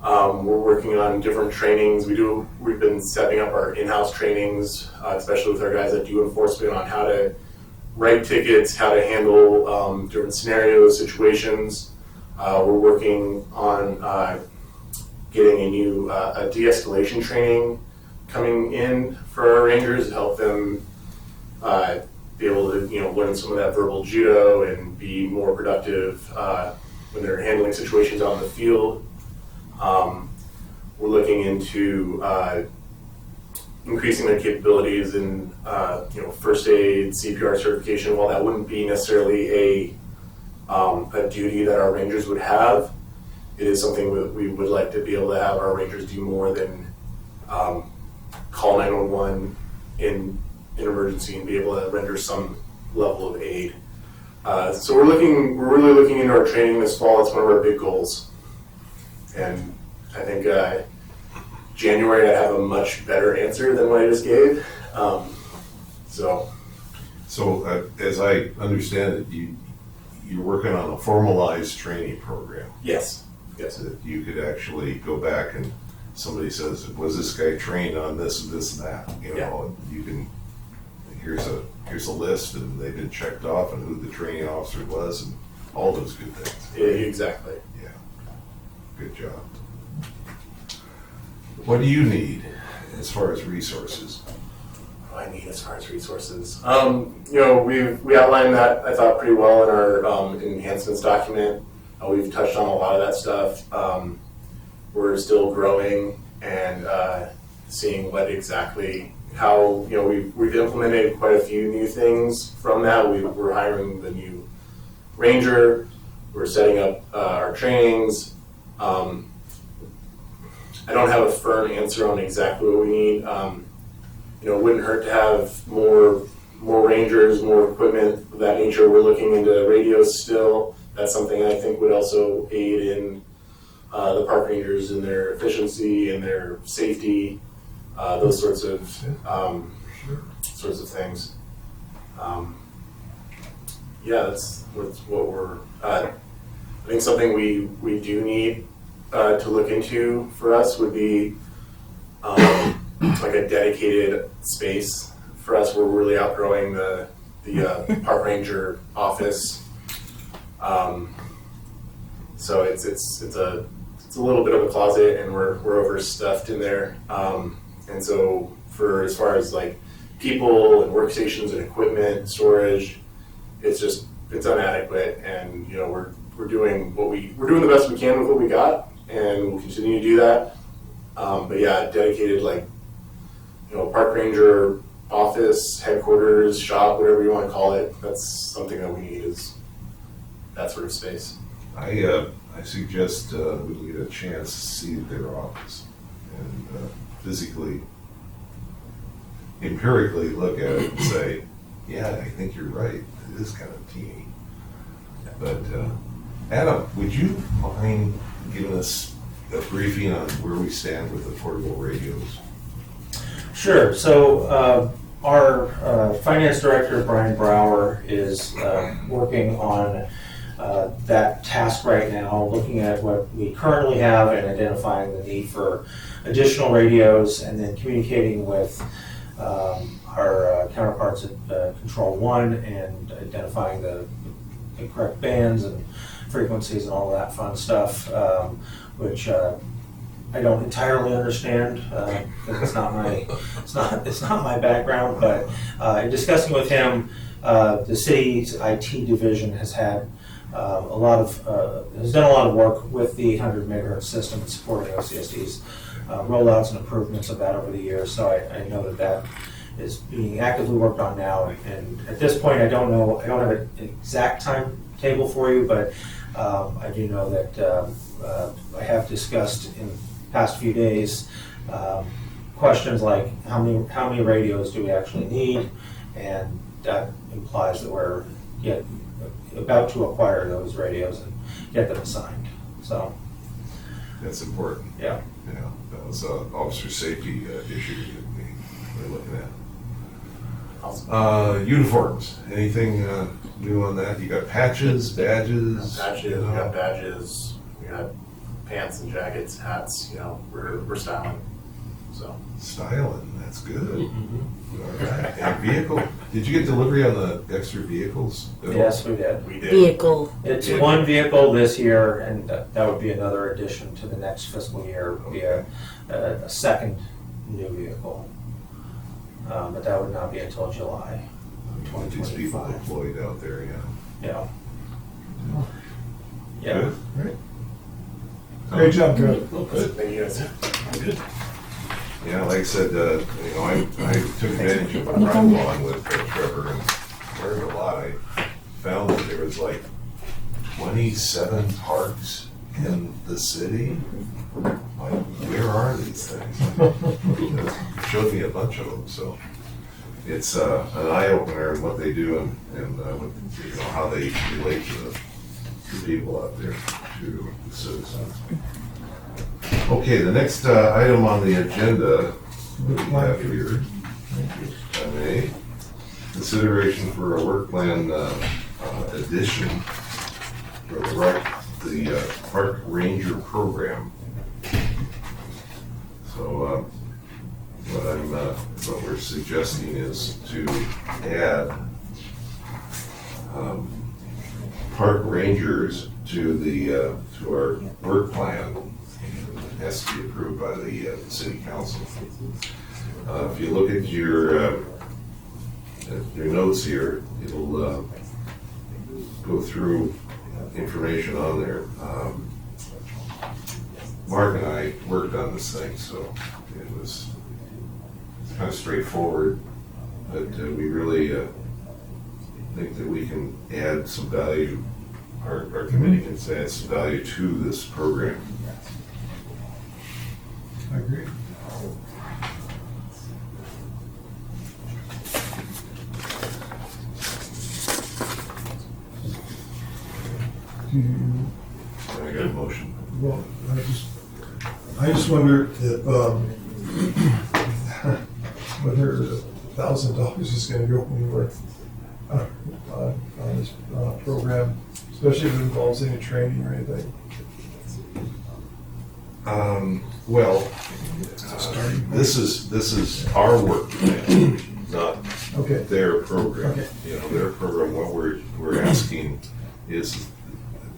We're working on different trainings. We've been setting up our in-house trainings, especially with our guys that do enforcement, on how to write tickets, how to handle different scenarios, situations. We're working on getting a new a de-escalation training coming in for our Rangers to help them be able to learn some of that verbal judo and be more productive when they're handling situations out in the field. We're looking into increasing their capabilities in first aid, CPR certification. While that wouldn't be necessarily a duty that our Rangers would have, it is something that we would like to be able to have our Rangers do more than call 911 in an emergency and be able to render some level of aid. So we're really looking into our training this fall. It's one of our big goals, and I think January I have a much better answer than what I just gave. So as I understand it, you're working on a formalized training program. Yes. That you could actually go back and somebody says, was this guy trained on this and this and that? And you can, here's a list and they've been checked off and who the training officer was and all those good things. Yeah, exactly. Yeah. Good job. What do you need as far as resources? What do I need as far as resources? We outlined that, I thought, pretty well in our enhancements document. We've touched on a lot of that stuff. We're still growing and seeing how we've implemented quite a few new things from that. We're hiring the new Ranger. We're setting up our trainings. I don't have a firm answer on exactly what we need. It wouldn't hurt to have more Rangers, more equipment of that nature. We're looking into radios still. That's something I think would also aid in the Park Rangers in their efficiency and their safety, those sorts of things. That's what we're. I think something we do need to look into for us would be like a dedicated space for us. We're really outgrowing the Park Ranger office. So it's a little bit of a closet, and we're overstuffed in there. And so as far as like people and workstations and equipment storage, it's inadequate, and we're doing the best we can with what we got, and we'll continue to do that. But yeah, dedicated Park Ranger office, headquarters, shop, whatever you want to call it. That's something that we need, is that sort of space. I suggest we get a chance to see their office and physically, empirically look at it and say, yeah, I think you're right. It is kind of teeny. But Adam, would you mind giving us a briefing on where we stand with the portable radios? Sure. So our finance director, Brian Brower, is working on that task right now, looking at what we currently have and identifying the need for additional radios, and then communicating with our counterparts at Control One and identifying the correct bands and frequencies and all that fun stuff, which I don't entirely understand, because it's not my background, but in discussing with him, the city's IT division has had has done a lot of work with the 800 megahertz system and supporting OCSD's rollouts and improvements of that over the years. So I know that is being actively worked on now. And at this point, I don't have an exact timetable for you, but I do know that I have discussed in the past few days questions like how many radios do we actually need, and that implies that we're about to acquire those radios and get them assigned. So That's important. yeah. Yeah, that was an officer safety issue that we're looking at. Uniforms, anything new on that? You got patches, badges? Patches, you we know? got badges, we got pants and jackets, hats, we're styling, so. Styling, that's good. All right. And vehicle, did you get delivery on the extra vehicles? Yes, we did. We did. Vehicle. It's one vehicle this year, and that would be another addition to the next fiscal year. Would be a second new vehicle, but that would not be until July These people 2025. employed out there, yeah. Yeah. Yeah. Good, right? Great job, Drew. Thank you guys. Yeah, like I said, I took advantage of my ride along with Trevor and learned a lot. I found that there was like 27 parks in the city. Like, where are these things? It showed me a bunch of them, so it's an eye-opener in what they do and how they relate to the people out there, to the citizens. Okay, the next item on the agenda we have here, if I may, consideration for a work plan addition for the Park Ranger program. So what we're suggesting is to add park rangers to our work plan. It has to be approved by the city council. If you look at your notes here, it'll go through information on there. Mark and I worked on this thing, so it was kind of straightforward, but we really think that we can add some value, our committee can add some value to this program. I agree. Do you, I got a motion. well, I just wonder if, whether $1,000 is gonna go anywhere on this program, especially if it involves any training or anything. Well, this is our work plan, not Okay, their program. Okay. Their program, what we're asking is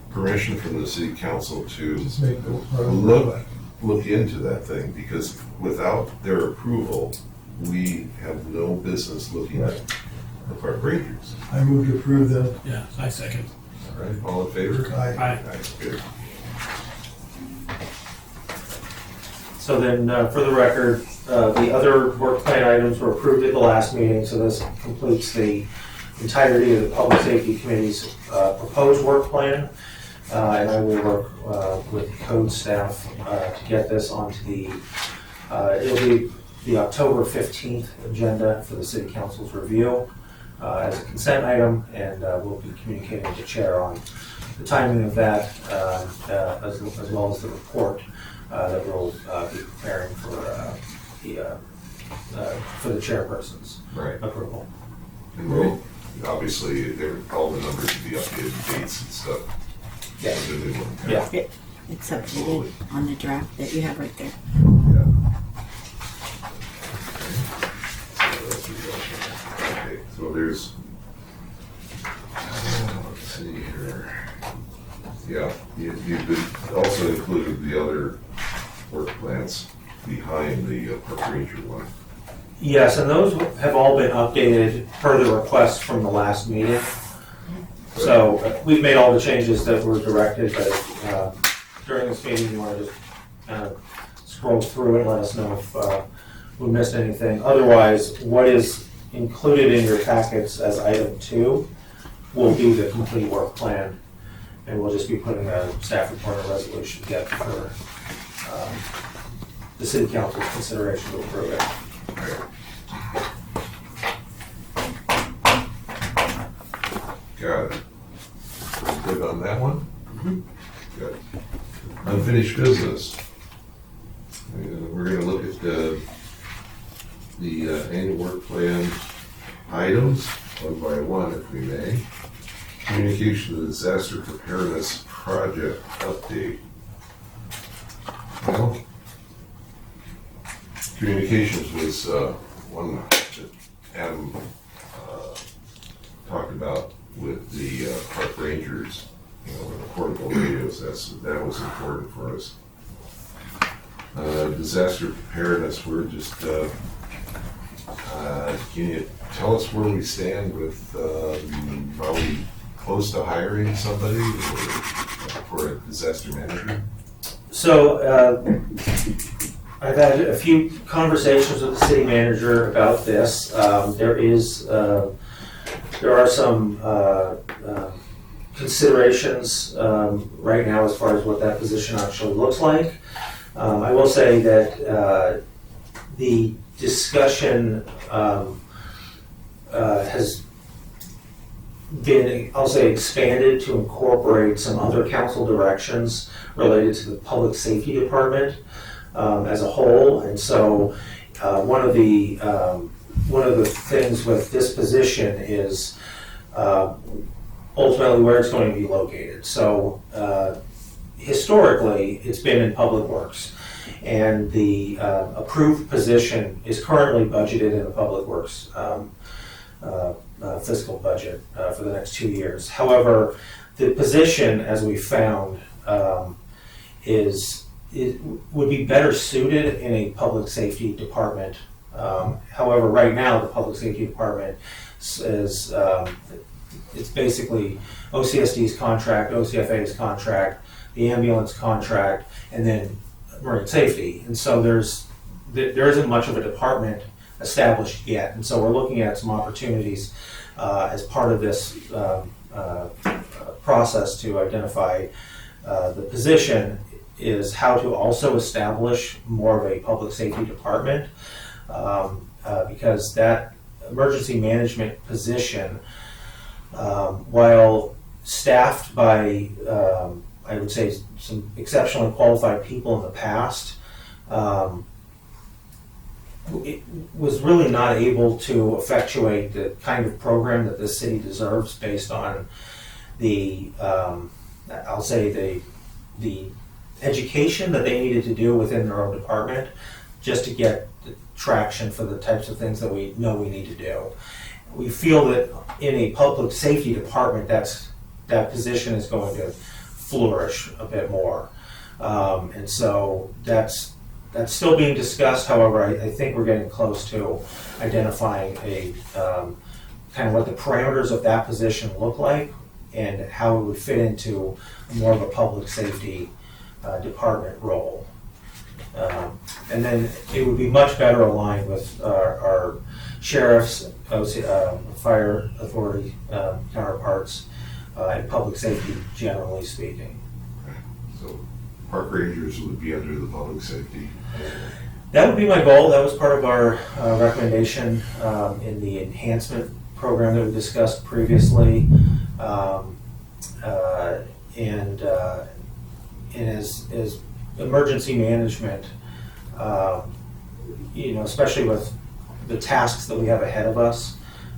permission from the city council to just make the part of the look into that thing, because without their approval, we have no business looking at the park rangers. I move to approve the, Yeah, I second. All right, all in favor? Aye. Aye. Good. So then, for the record, the other work plan items were approved at the last meeting, so this completes the entirety of the Public Safety Committee's proposed work plan. And I will work with the code staff to get this onto it'll be the October 15th agenda for the City Council's review as a consent item, and we'll be communicating with the chair on the timing of that, as well as the report that we'll be preparing for the chairperson's Right. approval. And we'll, obviously, all the numbers will be updated, dates and stuff. Yeah. The new one. Yeah. It's updated on the draft that you have right there. Yeah. So that's what we got. Okay, so there's, let's see here. You've also included the other work plans behind the park ranger one. Yes, and those have all been updated per the request from the last meeting. So we've made all the changes that were directed, but during this meeting, you want to just kind of scroll through it and let us know if we missed anything. Otherwise, what is included in your packets as item 2 will be the complete work plan, and we'll just be putting a staff report or resolution together for the city council's consideration to approve it. Got it. Good on that one? Good. Unfinished business. We're gonna look at the annual work plan items, one by one if we may. Communication of disaster preparedness project update. Well, communications was one that Adam talked about with the park rangers, you know, with the portable radios. That was important for us. Disaster preparedness, we're just, can you tell us where we stand with, are we close to hiring somebody for a disaster manager? So I've had a few conversations with the city manager about this. There are some considerations right now as far as what that position actually looks like. I will say that the discussion has been, I'll say, expanded to incorporate some other council directions related to the public safety department as a whole. And so one of the things with this position is ultimately where it's going to be located. So historically, it's been in Public Works, and the approved position is currently budgeted in the Public Works fiscal budget for the next 2 years. However, the position, as we found, would be better suited in a public safety department. However, right now, the public safety department is it's basically OCSD's contract, OCFA's contract, the ambulance contract, and then marine safety. And so there isn't much of a department established yet. And so we're looking at some opportunities as part of this process to identify the position is how to also establish more of a public safety department, because that emergency management position, while staffed by, I would say, some exceptionally qualified people in the past, it was really not able to effectuate the kind of program that this city deserves based on the, I'll say, the education that they needed to do within their own department just to get the traction for the types of things that we know we need to do. We feel that in a public safety department, that position is going to flourish a bit more. And so that's still being discussed. However, I think we're getting close to identifying a kind of what the parameters of that position look like and how it would fit into more of a public safety department role. And then it would be much better aligned with our sheriff's, fire authority counterparts, and public safety, generally speaking. So park rangers would be under the public safety. That would be my goal. That was part of our recommendation in the enhancement program that we discussed previously. And as emergency management, especially with the tasks that we have ahead of us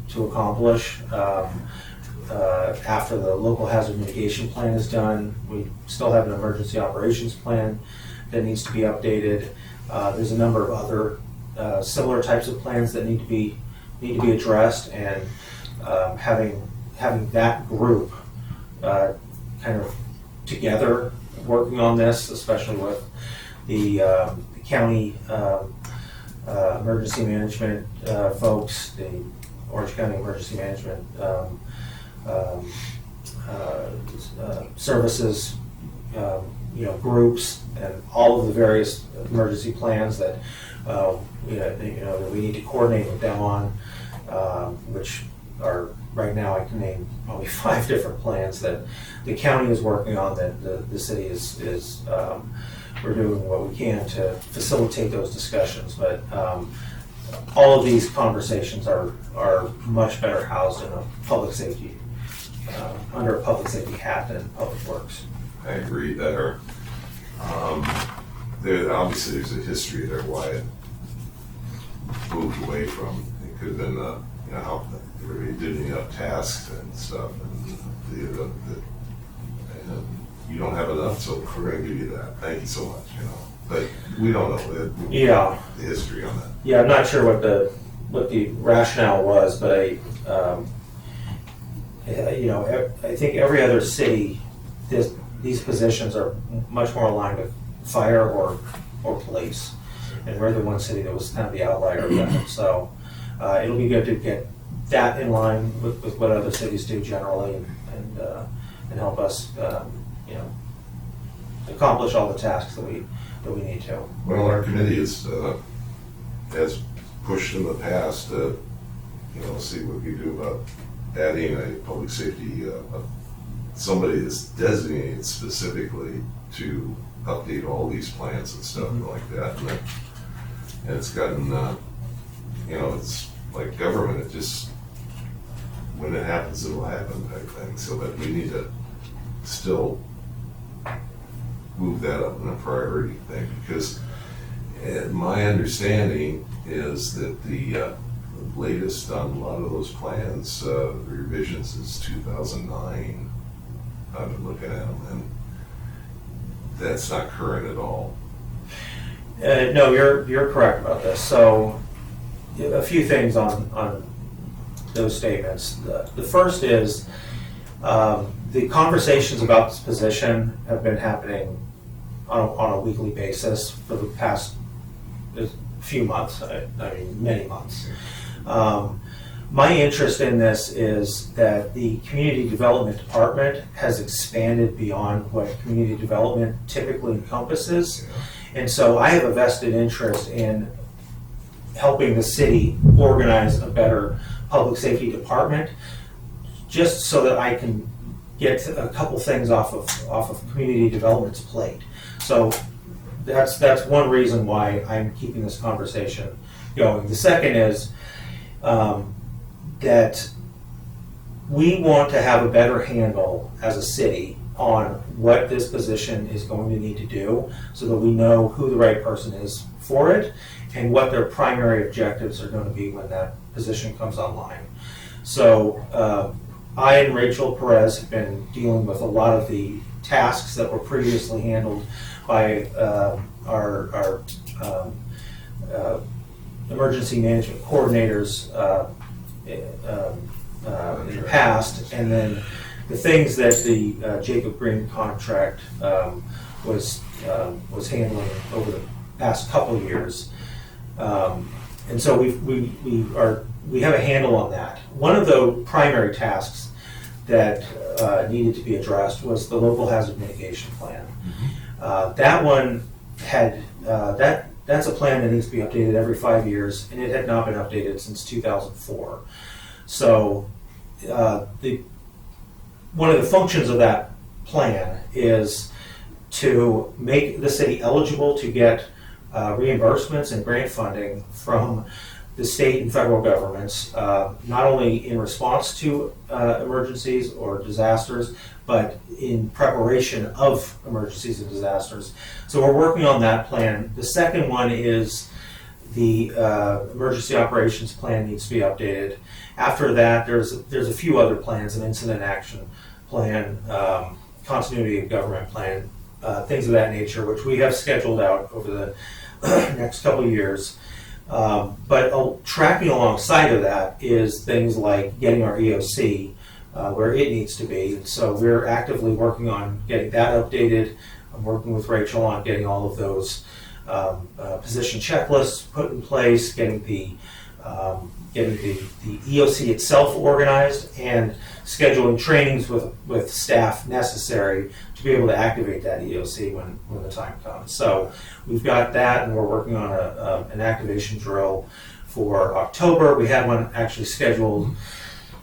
to accomplish, after the local hazard mitigation plan is done, we still have an emergency operations plan that needs to be updated. There's a number of other similar types of plans that need to be addressed, and having that group kind of together working on this, especially with the county emergency management folks, the Orange County Emergency Management services, groups, and all of the various emergency plans that that we need to coordinate with them on, which are right now I can name probably 5 different plans that the county is working on, that the city is we're doing what we can to facilitate those discussions, but all of these conversations are much better housed in a public safety, under a public safety hat than Public Works. I agree there. Obviously, there's a history there why it moved away from. It could have been, how everybody did enough tasks and stuff, and you don't have enough, so we're going to give you that. Thank you so much. But we don't know Yeah. the history on that. Yeah, I'm not sure what the rationale was, but I think every other city, these positions are much more aligned with fire or police, and we're the one city that was kind of the outlier of that. So it'll be good to get that in line with what other cities do generally, and help us, accomplish all the tasks that we need to. Well, our committee has pushed in the past to, see what we do about adding a public safety, somebody that's designated specifically to update all these plans and stuff like that. And it's gotten, it's like government, it just, when it happens, it'll happen type thing. So that we need to still move that up in a priority thing, because my understanding is that the latest on a lot of those plans, the revisions is 2009. I've been looking at them, and that's not current at all. No, you're correct about this. So a few things on those statements. The first is the conversations about this position have been happening on a weekly basis for the past few months, I mean many months. My interest in this is that the community development department has expanded beyond what community development typically encompasses. And so I have a vested interest in helping the city organize a better public safety department, just so that I can get a couple things off of community development's plate. So that's one reason why I'm keeping this conversation going. The second is that we want to have a better handle as a city on what this position is going to need to do, so that we know who the right person is for it and what their primary objectives are going to be when that position comes online. So I and Rachel Perez have been dealing with a lot of the tasks that were previously handled by our emergency management coordinators in the past, and then the things that the Jacob Green contract was handling over the past couple of years, and so we have a handle on that. One of the primary tasks that needed to be addressed was the local hazard mitigation plan. That one had that's a plan that needs to be updated every 5 years, and it had not been updated since 2004. So one of the functions of that plan is to make the city eligible to get reimbursements and grant funding from the state and federal governments, not only in response to emergencies or disasters, but in preparation of emergencies and disasters. So we're working on that plan. The second one is the emergency operations plan needs to be updated. After that, there's a few other plans, an incident action plan, continuity of government plan, things of that nature, which we have scheduled out over the next couple of years. But tracking alongside of that is things like getting our EOC where it needs to be. And so we're actively working on getting that updated. I'm working with Rachel on getting all of those position checklists put in place, getting the EOC itself organized, and scheduling trainings with staff necessary to be able to activate that EOC when the time comes. So we've got that, and we're working on an activation drill for October. We had one actually scheduled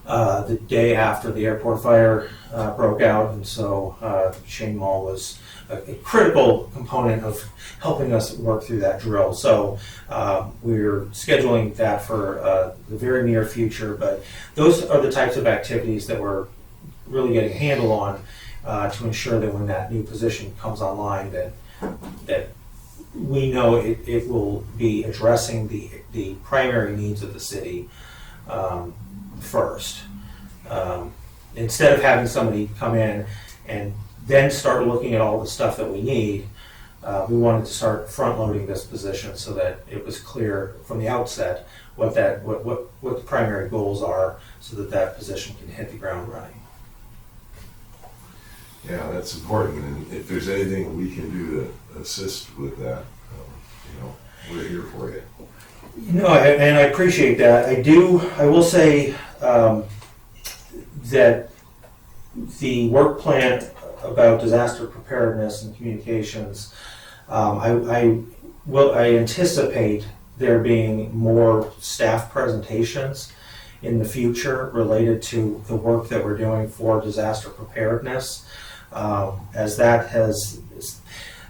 the day after the airport fire broke out, and so Shane Mall was a critical component of helping us work through that drill. So we're scheduling that for the very near future, but those are the types of activities that we're really getting a handle on to ensure that when that new position comes online, that we know it will be addressing the primary needs of the city first. Instead of having somebody come in and then start looking at all the stuff that we need, we wanted to start front-loading this position so that it was clear from the outset what the primary goals are, so that position can hit the ground running. Yeah, that's important, and if there's anything we can do to assist with that, we're here for you. No, and I appreciate that. I will say that the work plan about disaster preparedness and communications, I anticipate there being more staff presentations in the future related to the work that we're doing for disaster preparedness, as that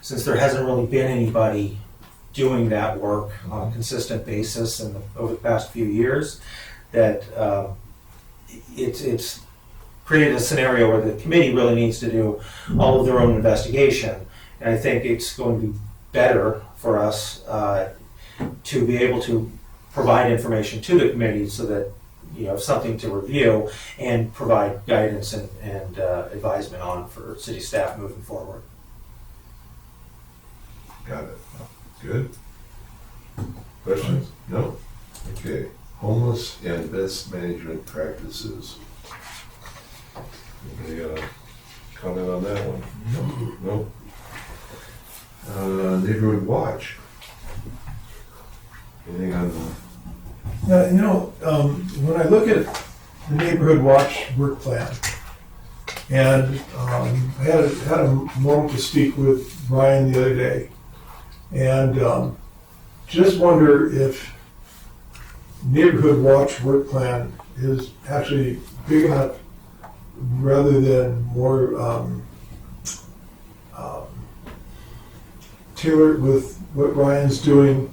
since there hasn't really been anybody doing that work on a consistent basis over the past few years, that it's created a scenario where the committee really needs to do all of their own investigation. And I think it's going to be better for us to be able to provide information to the committee so that you have something to review and provide guidance and advisement on for city staff moving forward. Got it. Good. Questions? No? Okay. Homeless and best management practices. Anybody got a comment on that one? No. Neighborhood watch. Anything on Yeah, when I look at the neighborhood watch work plan, and I had a moment to speak with Brian the other day, and just wonder if neighborhood watch work plan is actually big enough rather than more tailored with what Ryan's doing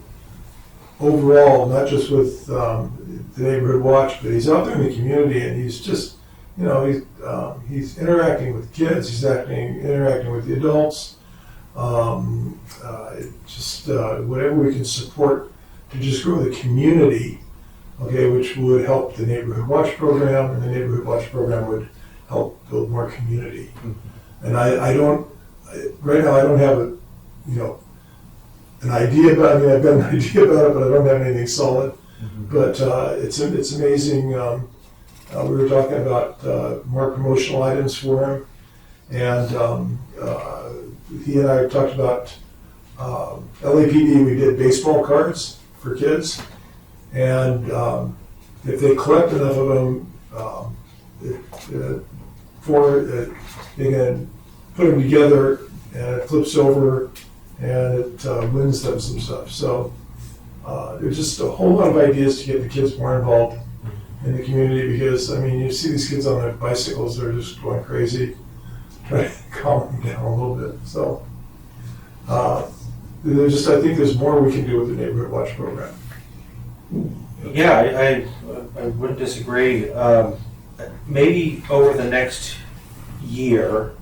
overall, not just with the neighborhood watch, but he's out there in the community and he's just, he's interacting with kids, he's interacting with the adults, whatever we can support to just grow the community, okay, which would help the neighborhood watch program, and the neighborhood watch program would help build more community. And right now I don't have an idea about it. I've got an idea about it, but I don't have anything solid. But it's amazing. We were talking about more promotional items for him, and he and I talked about LAPD. We did baseball cards for kids, and if they collect enough of them, they can put them together, and it flips over, and it wins them some stuff. So there's just a whole lot of ideas to get the kids more involved in the community, because you see these kids on their bicycles, they're just going crazy. Try to calm them down a little bit. So I think there's more we can do with the neighborhood watch program. Yeah, I wouldn't disagree. Maybe over the next year,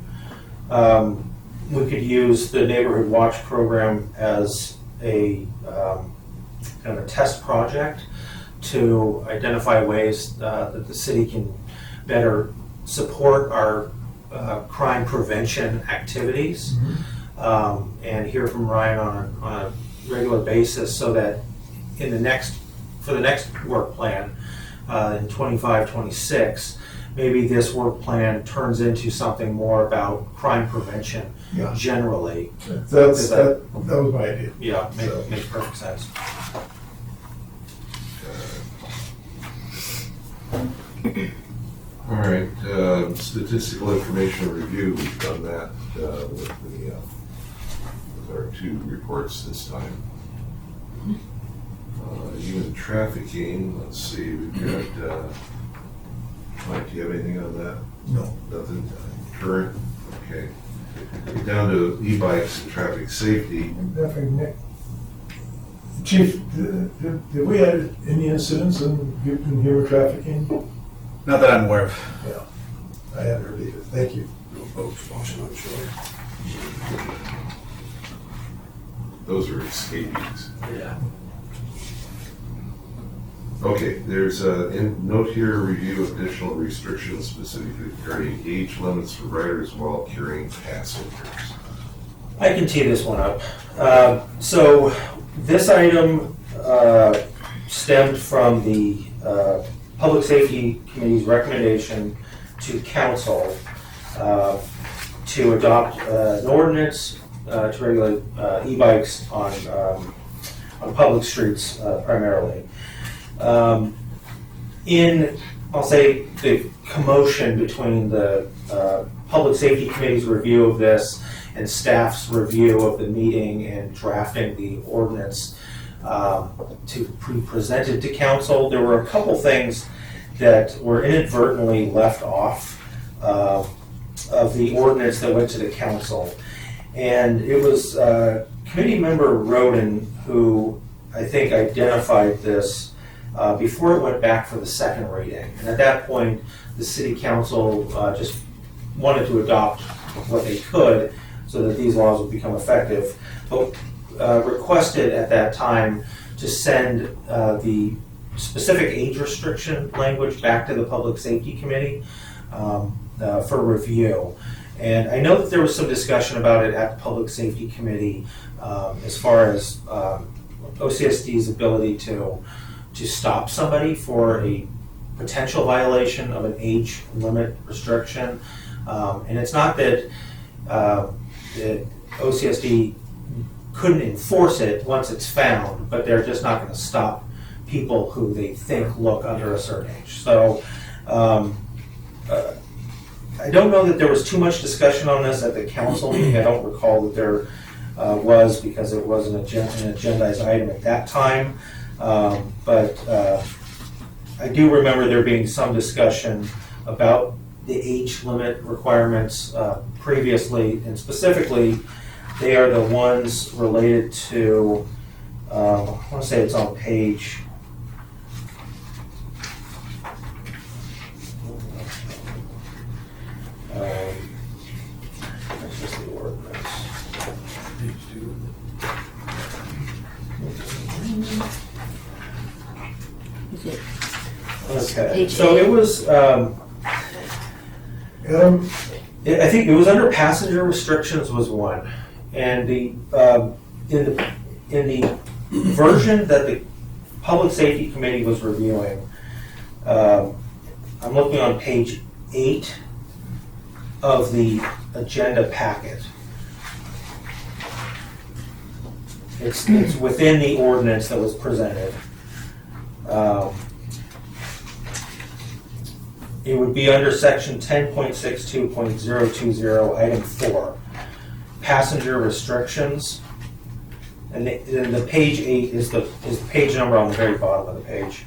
we could use the neighborhood watch program as a kind of a test project to identify ways that the city can better support our crime prevention activities, and hear from Ryan on a regular basis, so that for the next work plan in 25-26, maybe this work plan turns into something more about crime prevention Yeah. generally. That was my idea. Yeah, makes perfect sense. All right, statistical information review, we've done that with our 2 reports this time. Human trafficking, let's see, we've got, Mike, do you have anything on that? No. Nothing current? Okay. Down to e-bikes and traffic safety. Nothing, Nick. Chief, did we have any incidents in human trafficking? Not that I'm aware of. Yeah, I haven't heard either. Thank you. Those are escapees. Yeah. Okay, there's a note here, review of additional restrictions specifically regarding age limits for riders while carrying passengers. I can tee this one up. So this item stemmed from the Public Safety Committee's recommendation to council to adopt an ordinance to regulate e-bikes on public streets primarily. In, I'll say, the commotion between the Public Safety Committee's review of this and staff's review of the meeting and drafting the ordinance to be presented to council, there were a couple things that were inadvertently left off of the ordinance that went to the council. And it was committee member Roden who I think identified this before it went back for the second reading. And at that point, the city council just wanted to adopt what they could so that these laws would become effective, but requested at that time to send the specific age restriction language back to the Public Safety Committee for review. And I know that there was some discussion about it at the Public Safety Committee as far as OCSD's ability to stop somebody for a potential violation of an age limit restriction. And it's not that OCSD couldn't enforce it once it's found, but they're just not going to stop people who they think look under a certain age. So I don't know that there was too much discussion on this at the council meeting. I don't recall that there was, because it wasn't an agendized item at that time. But I do remember there being some discussion about the age limit requirements previously, and specifically, they are the ones related to, I want to say it's on page, that's just the ordinance. Is it Okay, Page so 8. it was, I think it was under passenger restrictions was one, and in the version that the Public Safety Committee was reviewing, I'm looking on page 8 of the agenda packet. It's within the ordinance that was presented. It would be under section 10.62.020, item 4, passenger restrictions. And the page 8 is the page number on the very bottom of the page.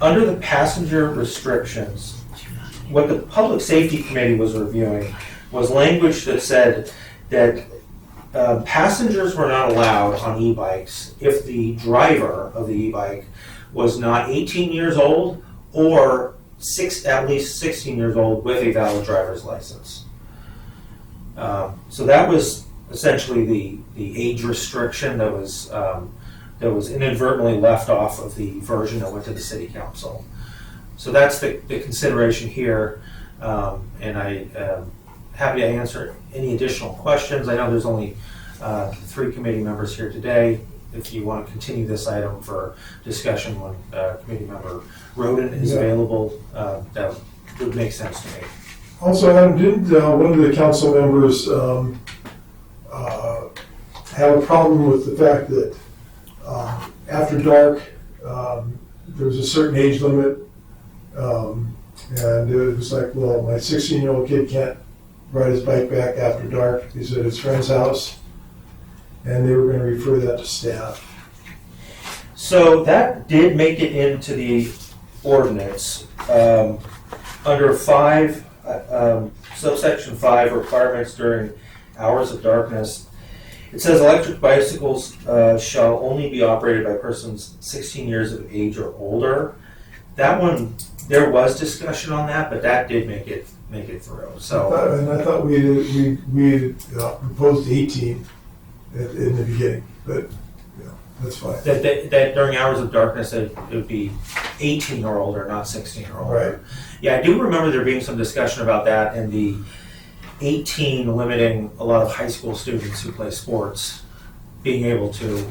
Under the passenger restrictions, what the Public Safety Committee was reviewing was language that said that passengers were not allowed on e-bikes if the driver of the e-bike was not 18 years old or at least 16 years old with a valid driver's license. So that was essentially the age restriction that was inadvertently left off of the version that went to the City Council. So that's the consideration here, and I am happy to answer any additional questions. I know there's only 3 committee members here today. if you want to continue this item for discussion when committee member Roden is Yeah. available, that would make sense to me. Also, Adam, didn't one of the council members have a problem with the fact that after dark, there was a certain age limit, and it was like, well, my 16-year-old kid can't ride his bike back after dark. He's at his friend's house, and they were going to refer that to staff. So that did make it into the ordinance. Under 5, subsection 5, requirements during hours of darkness, it says electric bicycles shall only be operated by persons 16 years of age or older. That one, there was discussion on that, but that did make it through. So I thought we proposed 18 in the beginning, but that's fine. that during hours of darkness, it would be 18 or older, not 16 or older. Right. Yeah, I do remember there being some discussion about that, and the 18 limiting a lot of high school students who play sports being able to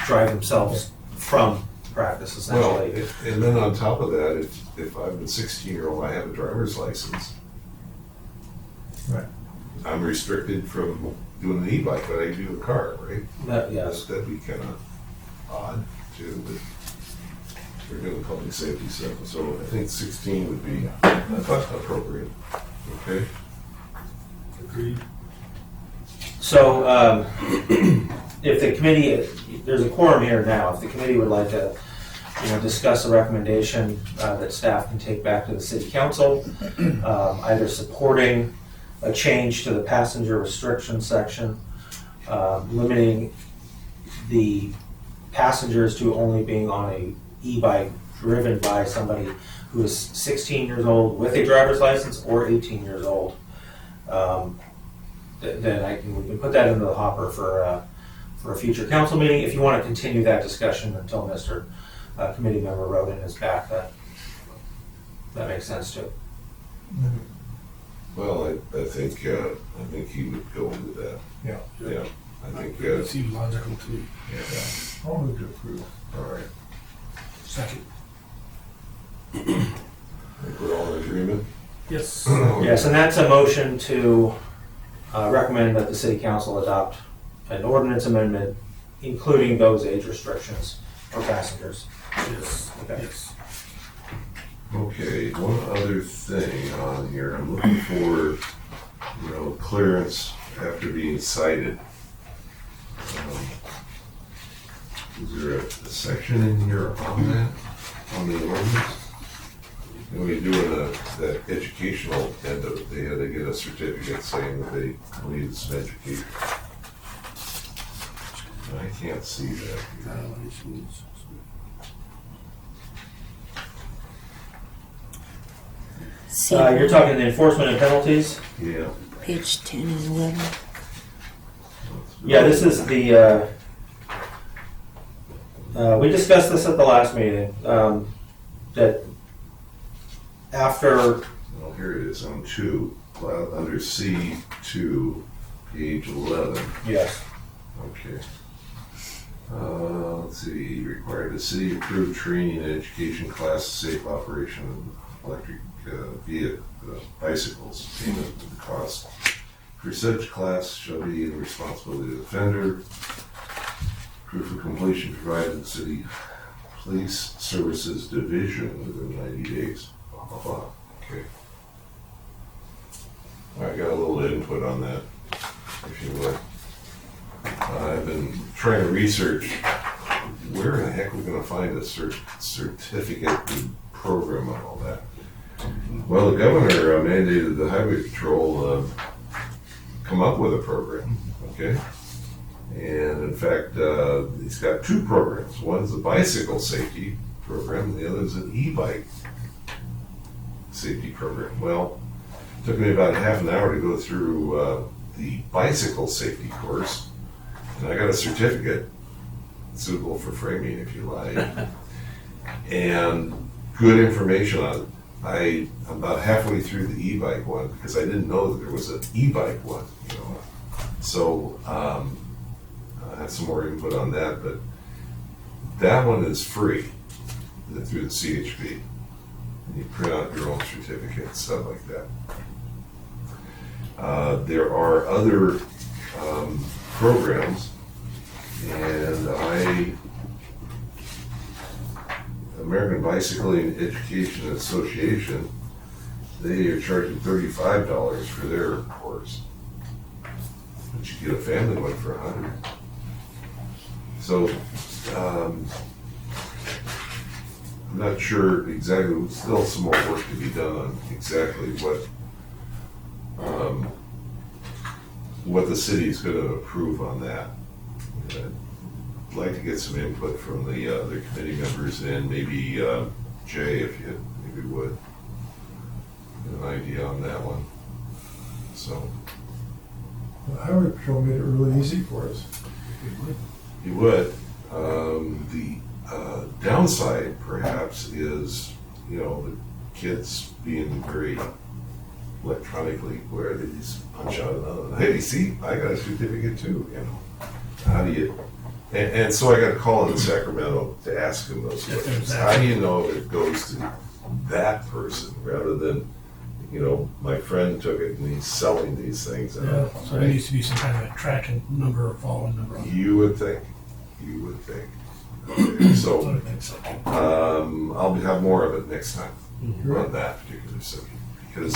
drive themselves from practice, essentially. Well, and then on top of that, if I'm a 16-year-old, I have a driver's license. Right. I'm restricted from doing an e-bike, but I do a car, right? Yes. That'd be kind of odd too, but we're doing public safety stuff, so I think 16 would be appropriate. Okay? Agreed. So, if the committee, there's a quorum here now, if the committee would like to, discuss a recommendation that staff can take back to the city council, either supporting a change to the passenger restriction section, limiting the passengers to only being on a e-bike driven by somebody who is 16 years old with a driver's license or 18 years old. Then we can put that into the hopper for a future council meeting. If you want to continue that discussion until Mr. Committee Member Roden is back, that makes sense too. Well, I think he would go with that. Yeah. Yeah, I think, Seems logical to me. yeah, I'll move to approve. all right. Second. I think we're all in agreement? Yes. Yes, and that's a motion to recommend that the city council adopt an ordinance amendment, including those age restrictions for passengers. Yes. Okay. Yes. Okay, one other thing on here, I'm looking for, clearance after being cited. Is there a section in here on that, on the ordinance? When we do that educational end of it, they had to get a certificate saying that they needed some education. I can't see that here. See, You're talking the enforcement and penalties? Yeah. page 10 and 11. Yeah, this is the, we discussed this at the last meeting, that after, Well, here it is on 2, under C2, page 11. yes, Okay. Let's see, required the city approved training and education class, safe operation of electric vehicle, bicycles, payment of the cost. For such class shall be the responsibility of the offender. Proof of completion provided in the city police services division within 90 days. Blah, blah, blah. Okay. I got a little input on that, if you would. I've been trying to research where in the heck we're going to find a certificate program on all that. Well, the governor mandated the highway patrol come up with a program, okay? And in fact, he's got 2 programs. One's a bicycle safety program, and the other is an e-bike safety program. Well, it took me about half an hour to go through the bicycle safety course, and I got a certificate suitable for framing, if you like, and good information on it. I'm about halfway through the e-bike one because I didn't know that there was an e-bike one, So have some more input on that, but that one is free through the CHP. And you print out your own certificate and stuff like that. There are other programs, and American Bicycling Education Association, they are charging $35 for their course. But you get a family one for $100. So, I'm not sure exactly, still some more work to be done on exactly what the city's gonna approve on that. I'd like to get some input from the other committee members and maybe Jay, if you would, get an idea on that one. So, The Highway Patrol made it really easy for us. you would. The downside perhaps is, the kids being very electronically where they just punch out another, hey, see, I got a certificate too, How do you, and so I got a call in Sacramento to ask him those questions. How do you know if it goes to that person rather than, my friend took it and he's selling these things. Yeah, so there needs to be some kind of a tracking number or following number on it. You would think. Okay, so, I would think so. I'll have more of it next time Mm-hmm. on that particular subject. Because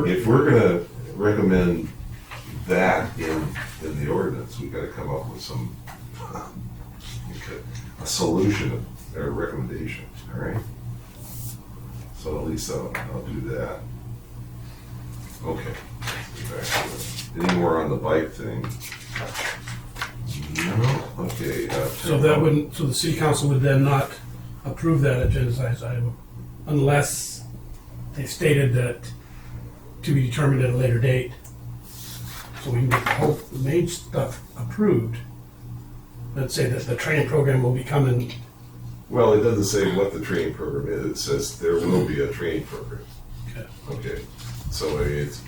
if we're gonna recommend that in the ordinance, we gotta come up with some, a solution or a recommendation, all right? So at least I'll do that. Okay. Let's get back to it. Any more on the bike thing? No, okay. So that wouldn't, so the city council would then not approve that agendized item unless they stated that to be determined at a later date. So we can get the main stuff approved. Let's say that the training program will be coming. Well, it doesn't say what the training program is. It says there will be a training program. Okay. So it's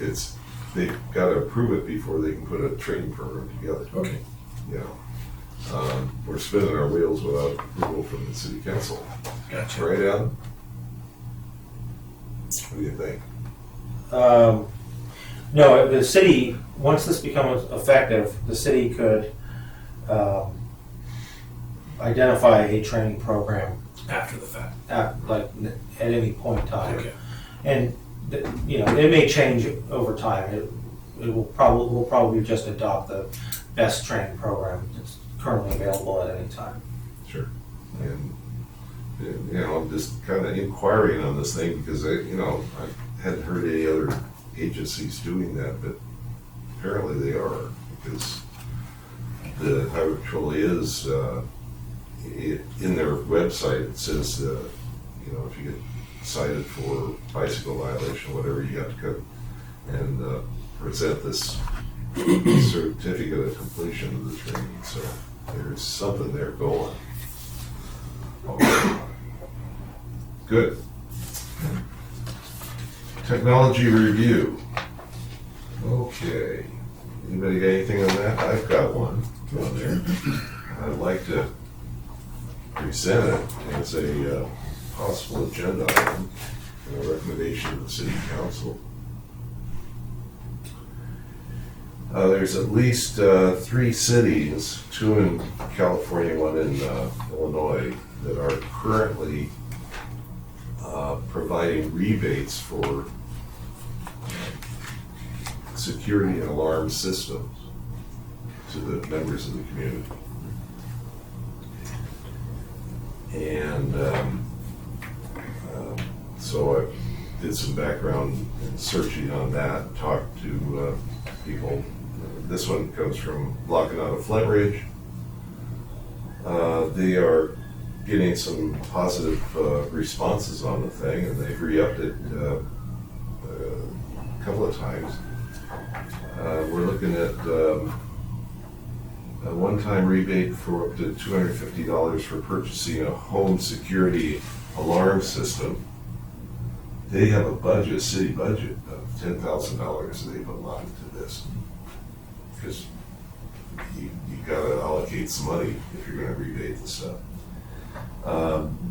they've got to approve it before they can put a training program together. Okay. We're spinning our wheels without approval from the city council. Gotcha. Right, Adam? What do you think? No, the city, once this becomes effective, the city could identify a training program After the fact. at any point in time. Okay. And, it may change over time. We'll probably just adopt the best training program that's currently available at any time. Sure. And I'm just kind of inquiring on this thing because I hadn't heard any other agencies doing that, but apparently they are, because the Highway Patrol is in their website. It says if you get cited for bicycle violation, whatever, you have to come and present this certificate of completion of the training. So there's something there going. Okay. Good. Technology review. Okay. Anybody got anything on that? I've got one on there. I'd like to present it as a possible agenda item and a recommendation to the city council. There's at least 3 cities, 2 in California, 1 in Illinois, that are currently providing rebates for security and alarm systems to the members of the community. And so I did some background searching on that, talked to people. This one comes from Locking Out of Flintridge. They are getting some positive responses on the thing, and they've re-upped it a couple of times. We're looking at a one-time rebate for up to $250 for purchasing a home security alarm system. They have a budget, city budget of $10,000 they've allotted to this. Because you gotta allocate allocate some money if you're gonna rebate the stuff.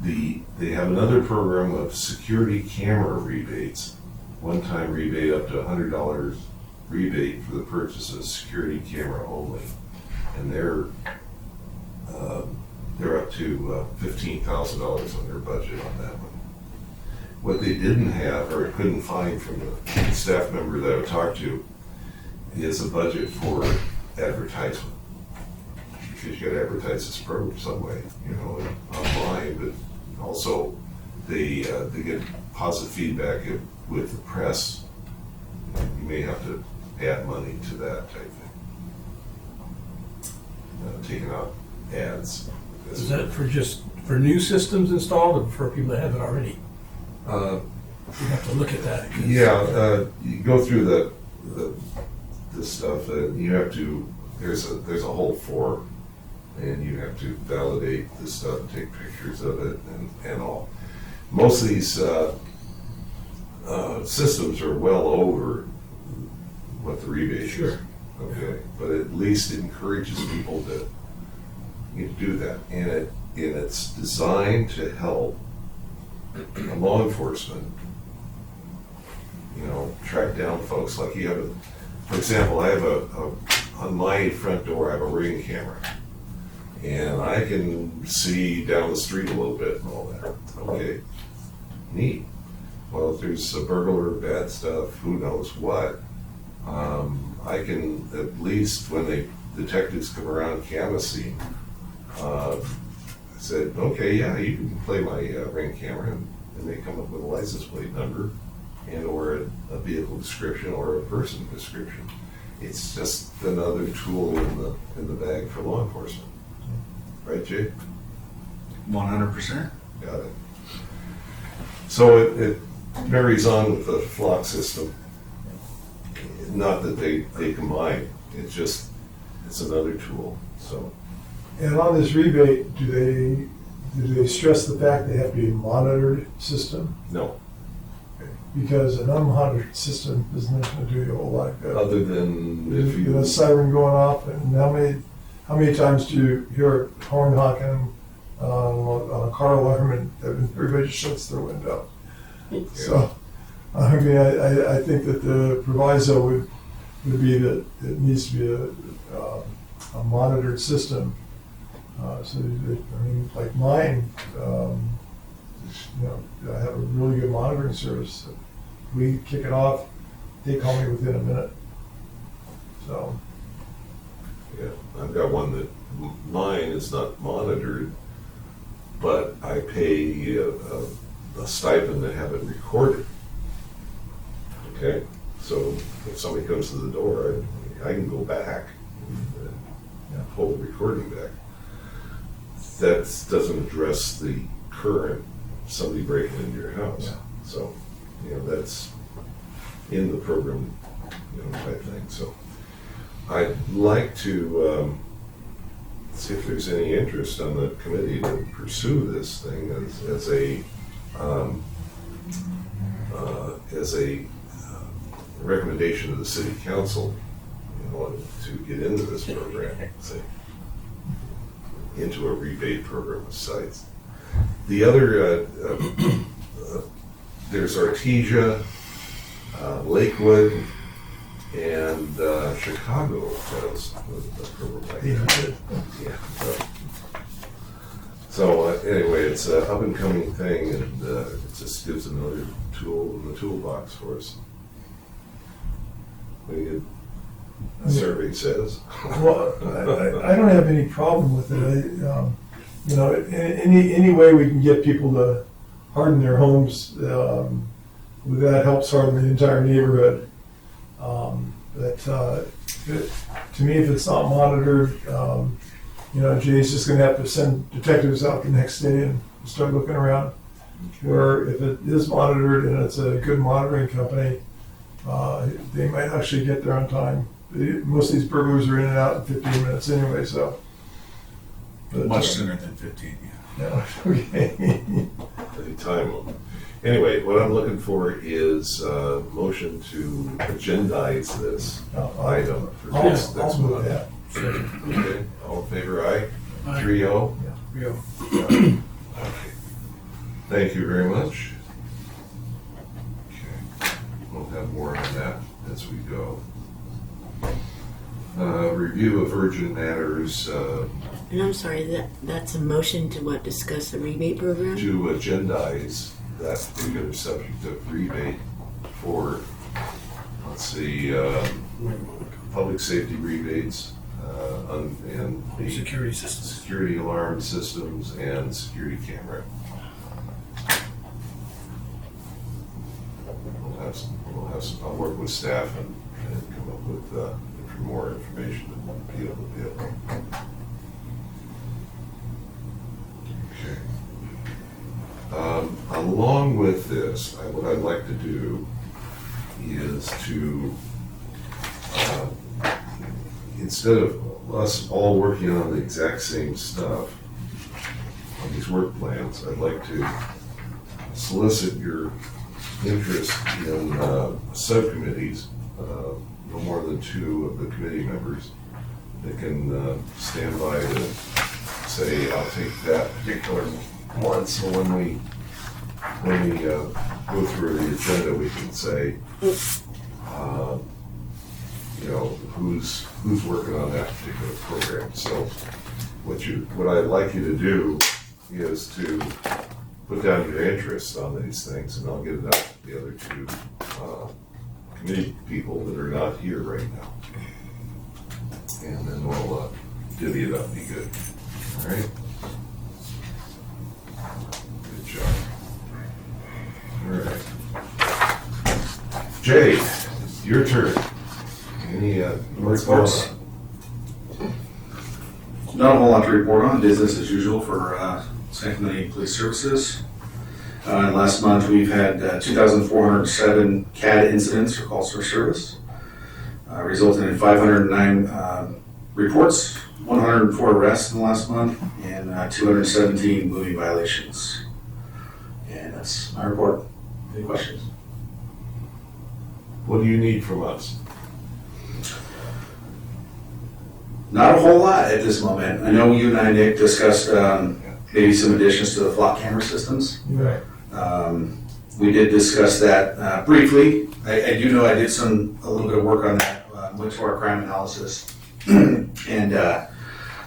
They have another program of security camera rebates, one-time rebate up to $100 rebate for the purchase of a security camera only. And they're up to $15,000 on their budget on that one. What they didn't have, or couldn't find from the staff member that I talked to, is a budget for advertisement. Because you gotta advertise this program some way, you know, online, but also they get positive feedback with the press. You may have to add money to that type thing. Taking out ads. Is that for new systems installed or for people that have it already? We have to look at that. Yeah, you go through the stuff, you have to, there's a whole form, and you have to validate this stuff, take pictures of it and all. Most of these systems are well over what the rebate is. Sure. Okay, but at least it encourages people to do that, and it's designed to help law enforcement, you know, track down folks. Like you have, for example, I have on my front door I have a Ring camera, and I can see down the street a little bit and all that. Okay, neat. Well, if there's a burglar, bad stuff, who knows what, I can at least, when the detectives come around canvassing, I said, okay, yeah, you can play my Ring camera, and they come up with a license plate number and or a vehicle description or a person description. It's just another tool in the bag for law enforcement. Right, Jay? 100%. Got it. So it marries on with the flock system. Not that they combine, it's another tool, so. And on this rebate, do they stress the fact they have to be a monitored system? No, Because an unmonitored system isn't going to do you a whole lot of good. other than if You know, you, siren going off, and how many times do you hear a horn honking on a car alarm, and everybody just shuts their window? So, I mean, I think that the proviso would be that it needs to be a monitored system. So, I mean, like mine, you know, I have a really good monitoring service. We kick it off, they call me within a minute. So, yeah, I've got one that, mine is not monitored, but I pay a stipend to have it recorded. Okay, so if somebody comes to the door, I can go back and pull the recording back. That doesn't address the current somebody breaking into your house. Yeah. So, you know, that's in the program, you know, type thing. So I'd like to see if there's any interest on the committee to pursue this thing as a recommendation to the city council, you know, to get into this program, say, into a rebate program of sites. The other, there's Artesia, Lakewood, and Chicago has a program like that. Yeah. So anyway, it's an up and coming thing, and it just gives another tool in the toolbox for us. What do you, the survey says. well, I don't have any problem with it. You know, any way we can get people to harden their homes, that helps harden the entire neighborhood. To me, if it's not monitored, you know, Jay's just going to have to send detectives out the next day and start looking around. Where if it is monitored and it's a good monitoring company, they might actually get there on time. Most of these burglars are in and out in 15 minutes anyway, so. But, Much sooner than 15, yeah. yeah, okay. They time them. Anyway, what I'm looking for is a motion to agendize this item for this next I'll move month. that. Okay, all in favor, aye? Aye. 3-0? Rio. Okay. Thank you very much. Okay, we'll have more on that as we go. Review of urgent matters And I'm sorry, that's a motion to what, discuss the rebate program? to agendize that particular subject of rebate for, let's see, public safety rebates and the Security systems. security alarm systems and security camera. We'll have some, I'll work with staff and come up with more information and be able to do it. Okay. Along with this, what I'd like to do is to, instead of us all working on the exact same stuff on these work plans, I'd like to solicit your interest in subcommittees, no more than 2 of the committee members that can stand by to say, I'll take that particular one. So when we go through the agenda, we can say, who's working on that particular program. So what I'd like you to do is to put down your interest on these things, and I'll get it out to the other 2 committee people that are not here right now. And then we'll divvy it up, be good. All right? Good job. All right. Jay, your turn. Any what's going on? Not a whole lot to report on, business as usual for San Clemente Police Services. Last month we've had 2,407 CAD incidents or calls for service, resulting in 509 reports, 104 arrests in the last month, and 217 moving violations. And that's my report. Any questions? What do you need from us? Not a whole lot at this moment. I know you and I, Nick, discussed maybe some additions to the flock camera systems. Right. We did discuss that briefly. I do know I did a little bit of work on that, went to our crime analysis. And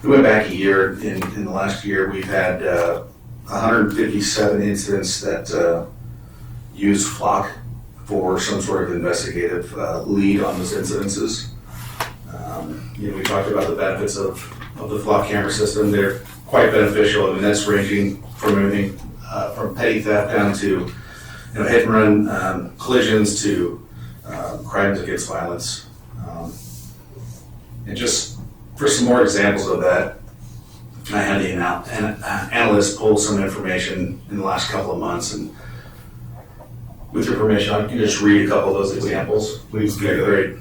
we went back a year. In the last year, we've had 157 incidents that use flock for some sort of investigative lead on those incidences. We talked about the benefits of the flock camera system. They're quite beneficial. I mean, that's ranging from everything from petty theft down to hit and run collisions to crimes against violence. And just for some more examples of that, I had the analyst pull some information in the last couple of months, and with your permission, I can just read a couple of those examples. Please do Okay, that. great.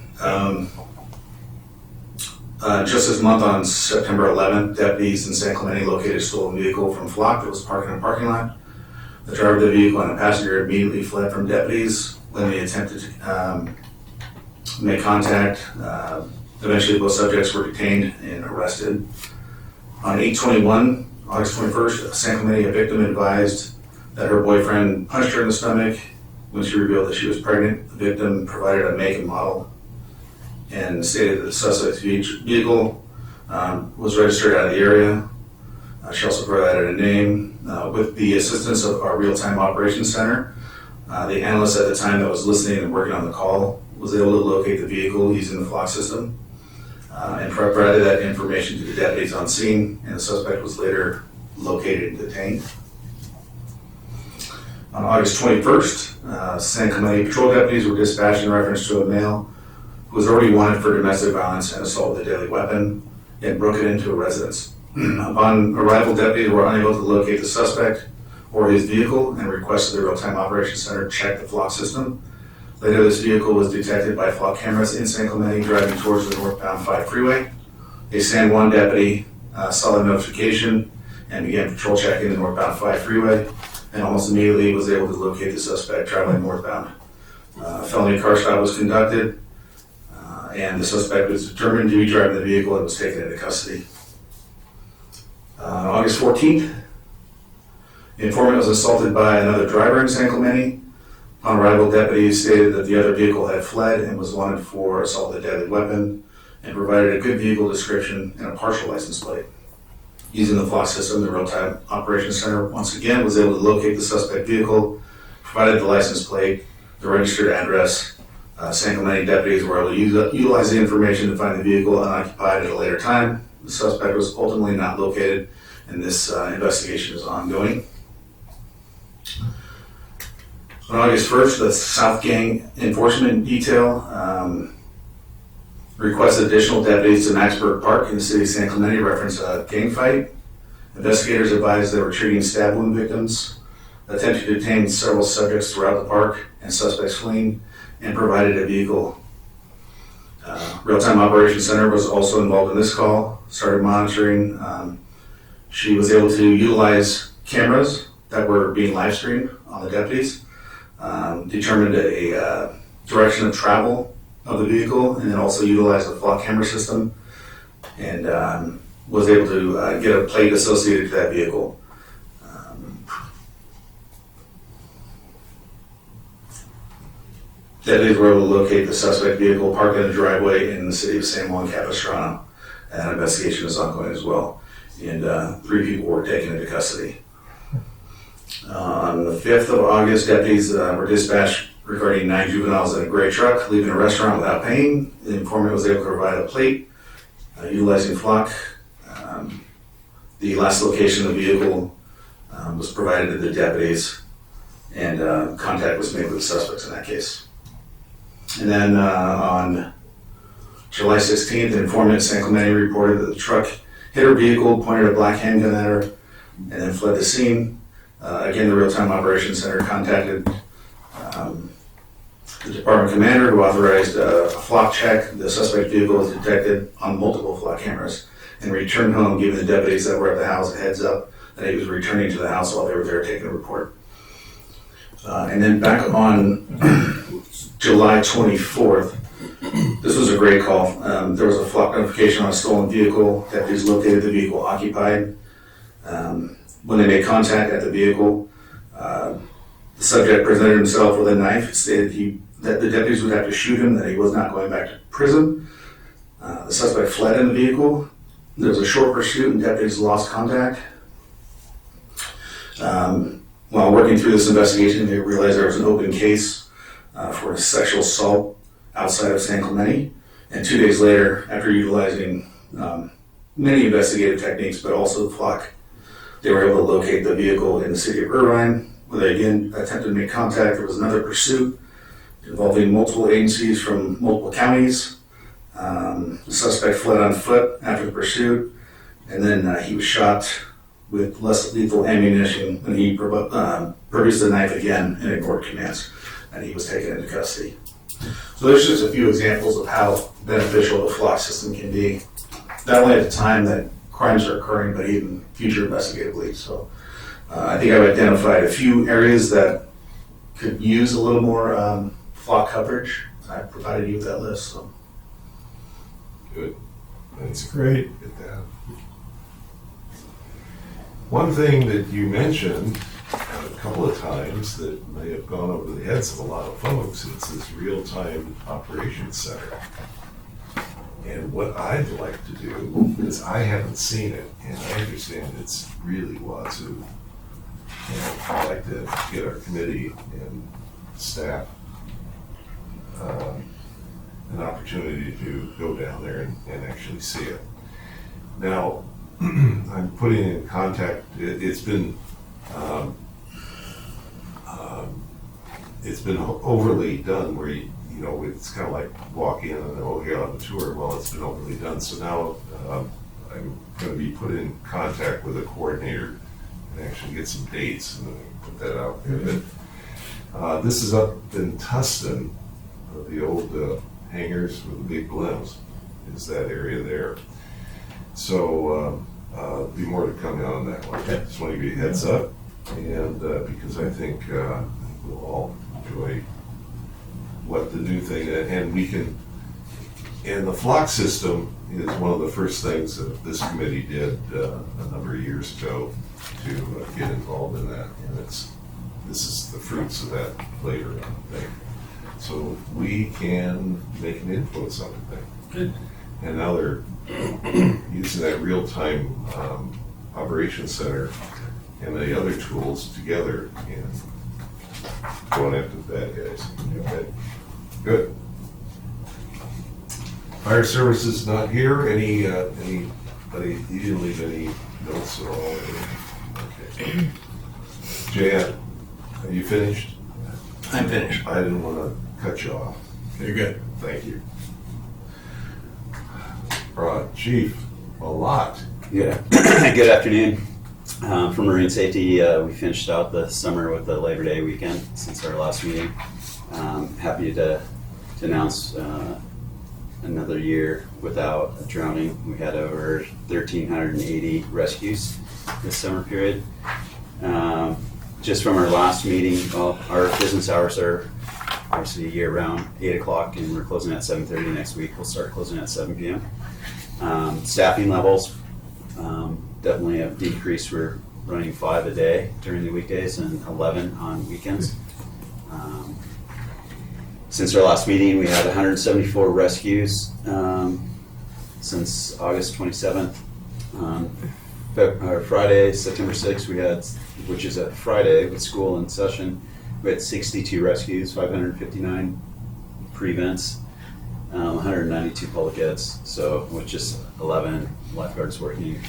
Just this month on September 11th, deputies in San Clemente located a stolen vehicle from Flock that was parked in a parking lot. The driver of the vehicle and a passenger immediately fled from deputies when they attempted to make contact. Eventually, both subjects were detained and arrested. On 8/21, August 21st, San Clemente, a victim advised that her boyfriend punched her in the stomach. When she revealed that she was pregnant, the victim provided a make and model and stated that the suspect's vehicle was registered out of the area. She also provided a name. With the assistance of our real-time operations center, the analyst at the time that was listening and working on the call was able to locate the vehicle using the Flock system and provided that information to the deputies on scene, and the suspect was later located and detained. On August 21st, San Clemente patrol deputies were dispatched in reference to a male who was already wanted for domestic violence and assault with a deadly weapon and broken into a residence. Upon arrival, deputies were unable to locate the suspect or his vehicle and requested the real-time operations center check the Flock system. Later, this vehicle was detected by Flock cameras in San Clemente driving towards the northbound 5 freeway. A San Juan deputy saw the notification and began patrol checking the northbound 5 freeway. and almost immediately was able to locate the suspect traveling northbound. A felony car stop was conducted, and the suspect was determined to be driving the vehicle and was taken into custody. On August 14th, the informant was assaulted by another driver in San Clemente. On arrival, deputies stated that the other vehicle had fled and was wanted for assault with a deadly weapon, and provided a good vehicle description and a partial license plate. Using the FLOC system, the Real-Time Operations Center once again was able to locate the suspect vehicle, provided the license plate, the registered address. San Clemente deputies were able to utilize the information to find the vehicle unoccupied at a later time. The suspect was ultimately not located, and this investigation is ongoing. On August 1st, the South Gang Enforcement Detail requested additional deputies to Maxburg Park in the city of San Clemente reference a gang fight. Investigators advised they were treating stab wound victims, attempted to detain several subjects throughout the park and suspects fleeing, and provided a vehicle. Real-Time Operations Center was also involved in this call, started monitoring. She was able to utilize cameras that were being live streamed on the deputies, determined a direction of travel of the vehicle, and then also utilized the FLOC camera system, and was able to get a plate associated to that vehicle. Deputies were able to locate the suspect vehicle parked in a driveway in the city of San Juan Capistrano. And an investigation is ongoing as well. And 3 people were taken into custody. On the 5th of August, deputies were dispatched regarding 9 juveniles in a gray truck leaving a restaurant without paying. The informant was able to provide a plate utilizing FLOC. The last location of the vehicle was provided to the deputies, and contact was made with the suspects in that case. And then on July 16th, the informant in San Clemente reported that the truck hit her vehicle, pointed a black handgun at her, and then fled the scene. Again, the Real-Time Operations Center contacted the department commander, who authorized a FLOC check. The suspect vehicle was detected on multiple FLOC cameras and returned home, giving the deputies that were at the house a heads up that he was returning to the house while they were there taking a report. And then back on July 24th, this was a great call. There was a FLOC notification on a stolen vehicle. Deputies located the vehicle occupied. When they made contact at the vehicle, the subject presented himself with a knife. It stated that the deputies would have to shoot him, that he was not going back to prison. The suspect fled in the vehicle. There was a short pursuit and deputies lost contact. While working through this investigation, they realized there was an open case for a sexual assault outside of San Clemente. And 2 days later, after utilizing many investigative techniques, but also the FLOC, they were able to locate the vehicle in the city of Irvine, where they again attempted to make contact. There was another pursuit involving multiple agencies from multiple counties. The suspect fled on foot after the pursuit, and then he was shot with less lethal ammunition when he produced the knife again and ignored commands, and he was taken into custody. So there's just a few examples of how beneficial the FLOC system can be, not only at the time that crimes are occurring, but even future investigative leads. So I think I've identified a few areas that could use a little more FLOC coverage. I provided you with that list. So. Good. That's great. Get that. One thing that you mentioned a couple of times that may have gone over the heads of a lot of folks is this Real-Time Operations Center. And what I'd like to do is, I haven't seen it, and I understand it's really wazoo. And I'd like to get our committee and staff an opportunity to go down there and actually see it. Now, I'm putting in contact, it's been overly done where you know, it's kind of like walk in and get on the tour. Well, it's been overly done. So now I'm going to be put in contact with a coordinator and actually get some dates and put that out there. But this is up in Tustin, the old hangars with the big blimps, is that area there. So be more to come out on that one. Just want to give you a heads up. And because I think we'll all enjoy what the new thing, and we can, and the flock system is one of the first things that this committee did a number of years ago to get involved in that. And this is the fruits of that later on thing. So we can make an influence on the thing. Good. And now they're using that real-time operations center and the other tools together and going after the bad guys. Okay. Good. Fire services not here. Anybody? You didn't leave any notes at all? Okay. Jan, are you finished? I'm finished. I didn't want to cut you off. You're good. Thank you. Chief, a lot. Yeah. Good afternoon. For Marine Safety, we finished out the summer with the Labor Day weekend since our last meeting. Happy to announce another year without a drowning. We had over 1,380 rescues this summer period. Just from our last meeting, well, our business hours are obviously year-round, 8 o'clock, and we're closing at 7:30 next week. We'll start closing at 7 p.m. Staffing levels definitely have decreased. We're running 5 a day during the weekdays and 11 on weekends. Since our last meeting, we had 174 rescues since August 27th. Friday, September 6th, we had, which is a Friday with school in session, we had 62 rescues, 559 prevents, 192 public eds, so with just 11 lifeguards working.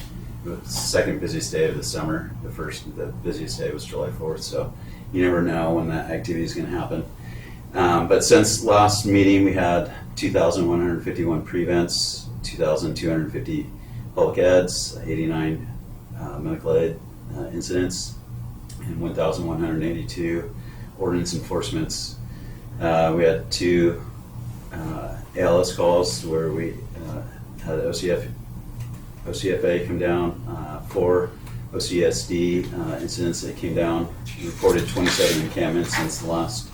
The second busiest day of the summer. The busiest day was July 4th, so you never know when that activity is going to happen. But since last meeting, we had 2,151 prevents, 2,250 public eds, 89 medical aid incidents, and 1,182 ordinance enforcements. We had 2 ALS calls where we had OCFA come down, 4 OCSD incidents that came down. We reported 27 encampments since the last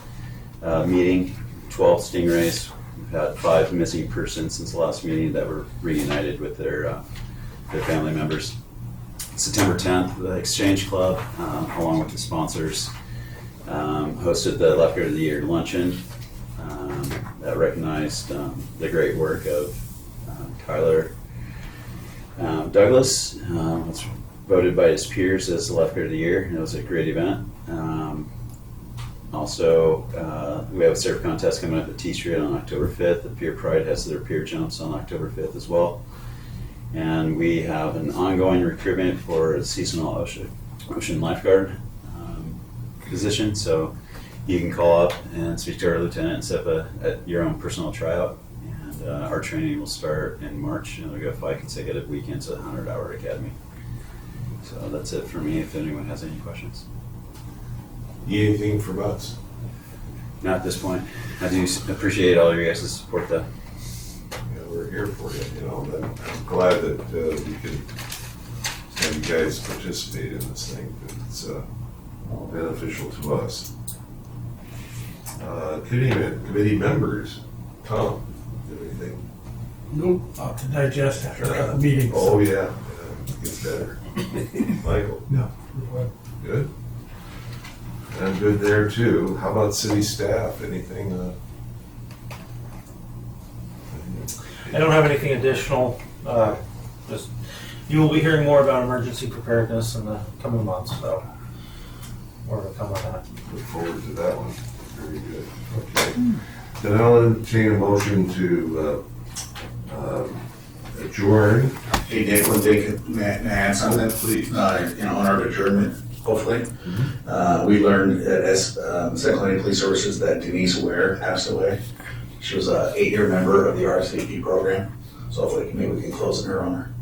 meeting, 12 stingrays. We've had 5 missing persons since the last meeting that were reunited with their family members. September 10th, the Exchange Club, along with the sponsors, hosted the Lifeguard of the Year luncheon that recognized the great work of Tyler Douglas. Was voted by his peers as the Lifeguard of the Year. It was a great event. Also, we have a surf contest coming up at T Street on October 5th. The Pier Pride has their pier jumps on October 5th as well. And we have an ongoing recruitment for a seasonal ocean lifeguard position. So you can call up and speak to our lieutenant and set up at your own personal tryout. And our training will start in March, and it'll go 5 consecutive weekends at a 100-hour academy. So that's it for me. If anyone has any questions. Anything from us? Not at this point. I do appreciate all your guys' support, though. Yeah, we're here for you, you know. I'm glad that we can have you guys participate in this thing. It's beneficial to us. Committee members, Tom, anything? Nope, to digest after a couple meetings. Oh, yeah, it gets better. Michael? No. Good. I'm good there too. How about city staff? Anything? I don't have anything additional. Just you will be hearing more about emergency preparedness in the coming months, so more to come on that. Look forward to that one. Very good. Okay. Then I'll entertain a motion to adjourn. Hey, Nick, one thing, may I add something? Please. In honor of adjournment, hopefully. We learned at San Clemente Police Services that Denise Ware passed away. She was an 8-year member of the RCP program, so hopefully maybe we can close in her honor.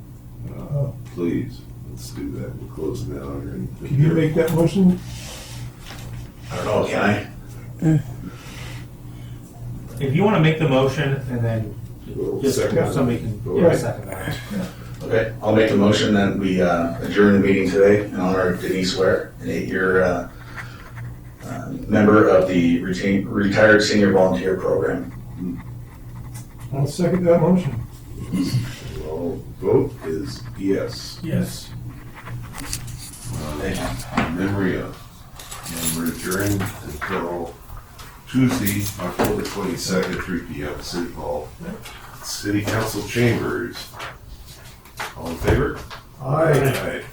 Please, let's do that. We're closing that on her. Can you make that motion? I don't know, can I? If you want to make the motion and then just Second. somebody can Right. second that. Okay, I'll make the motion that we adjourn the meeting today in honor of Denise Ware, an 8-year member of the Retired Senior Volunteer Program. I'll second that motion. Well, vote is yes. Yes. And then Maria. And we're adjourned until Tuesday, October 22nd, 3 p.m. City Hall, City Council Chambers. All in favor? Aye. Aye.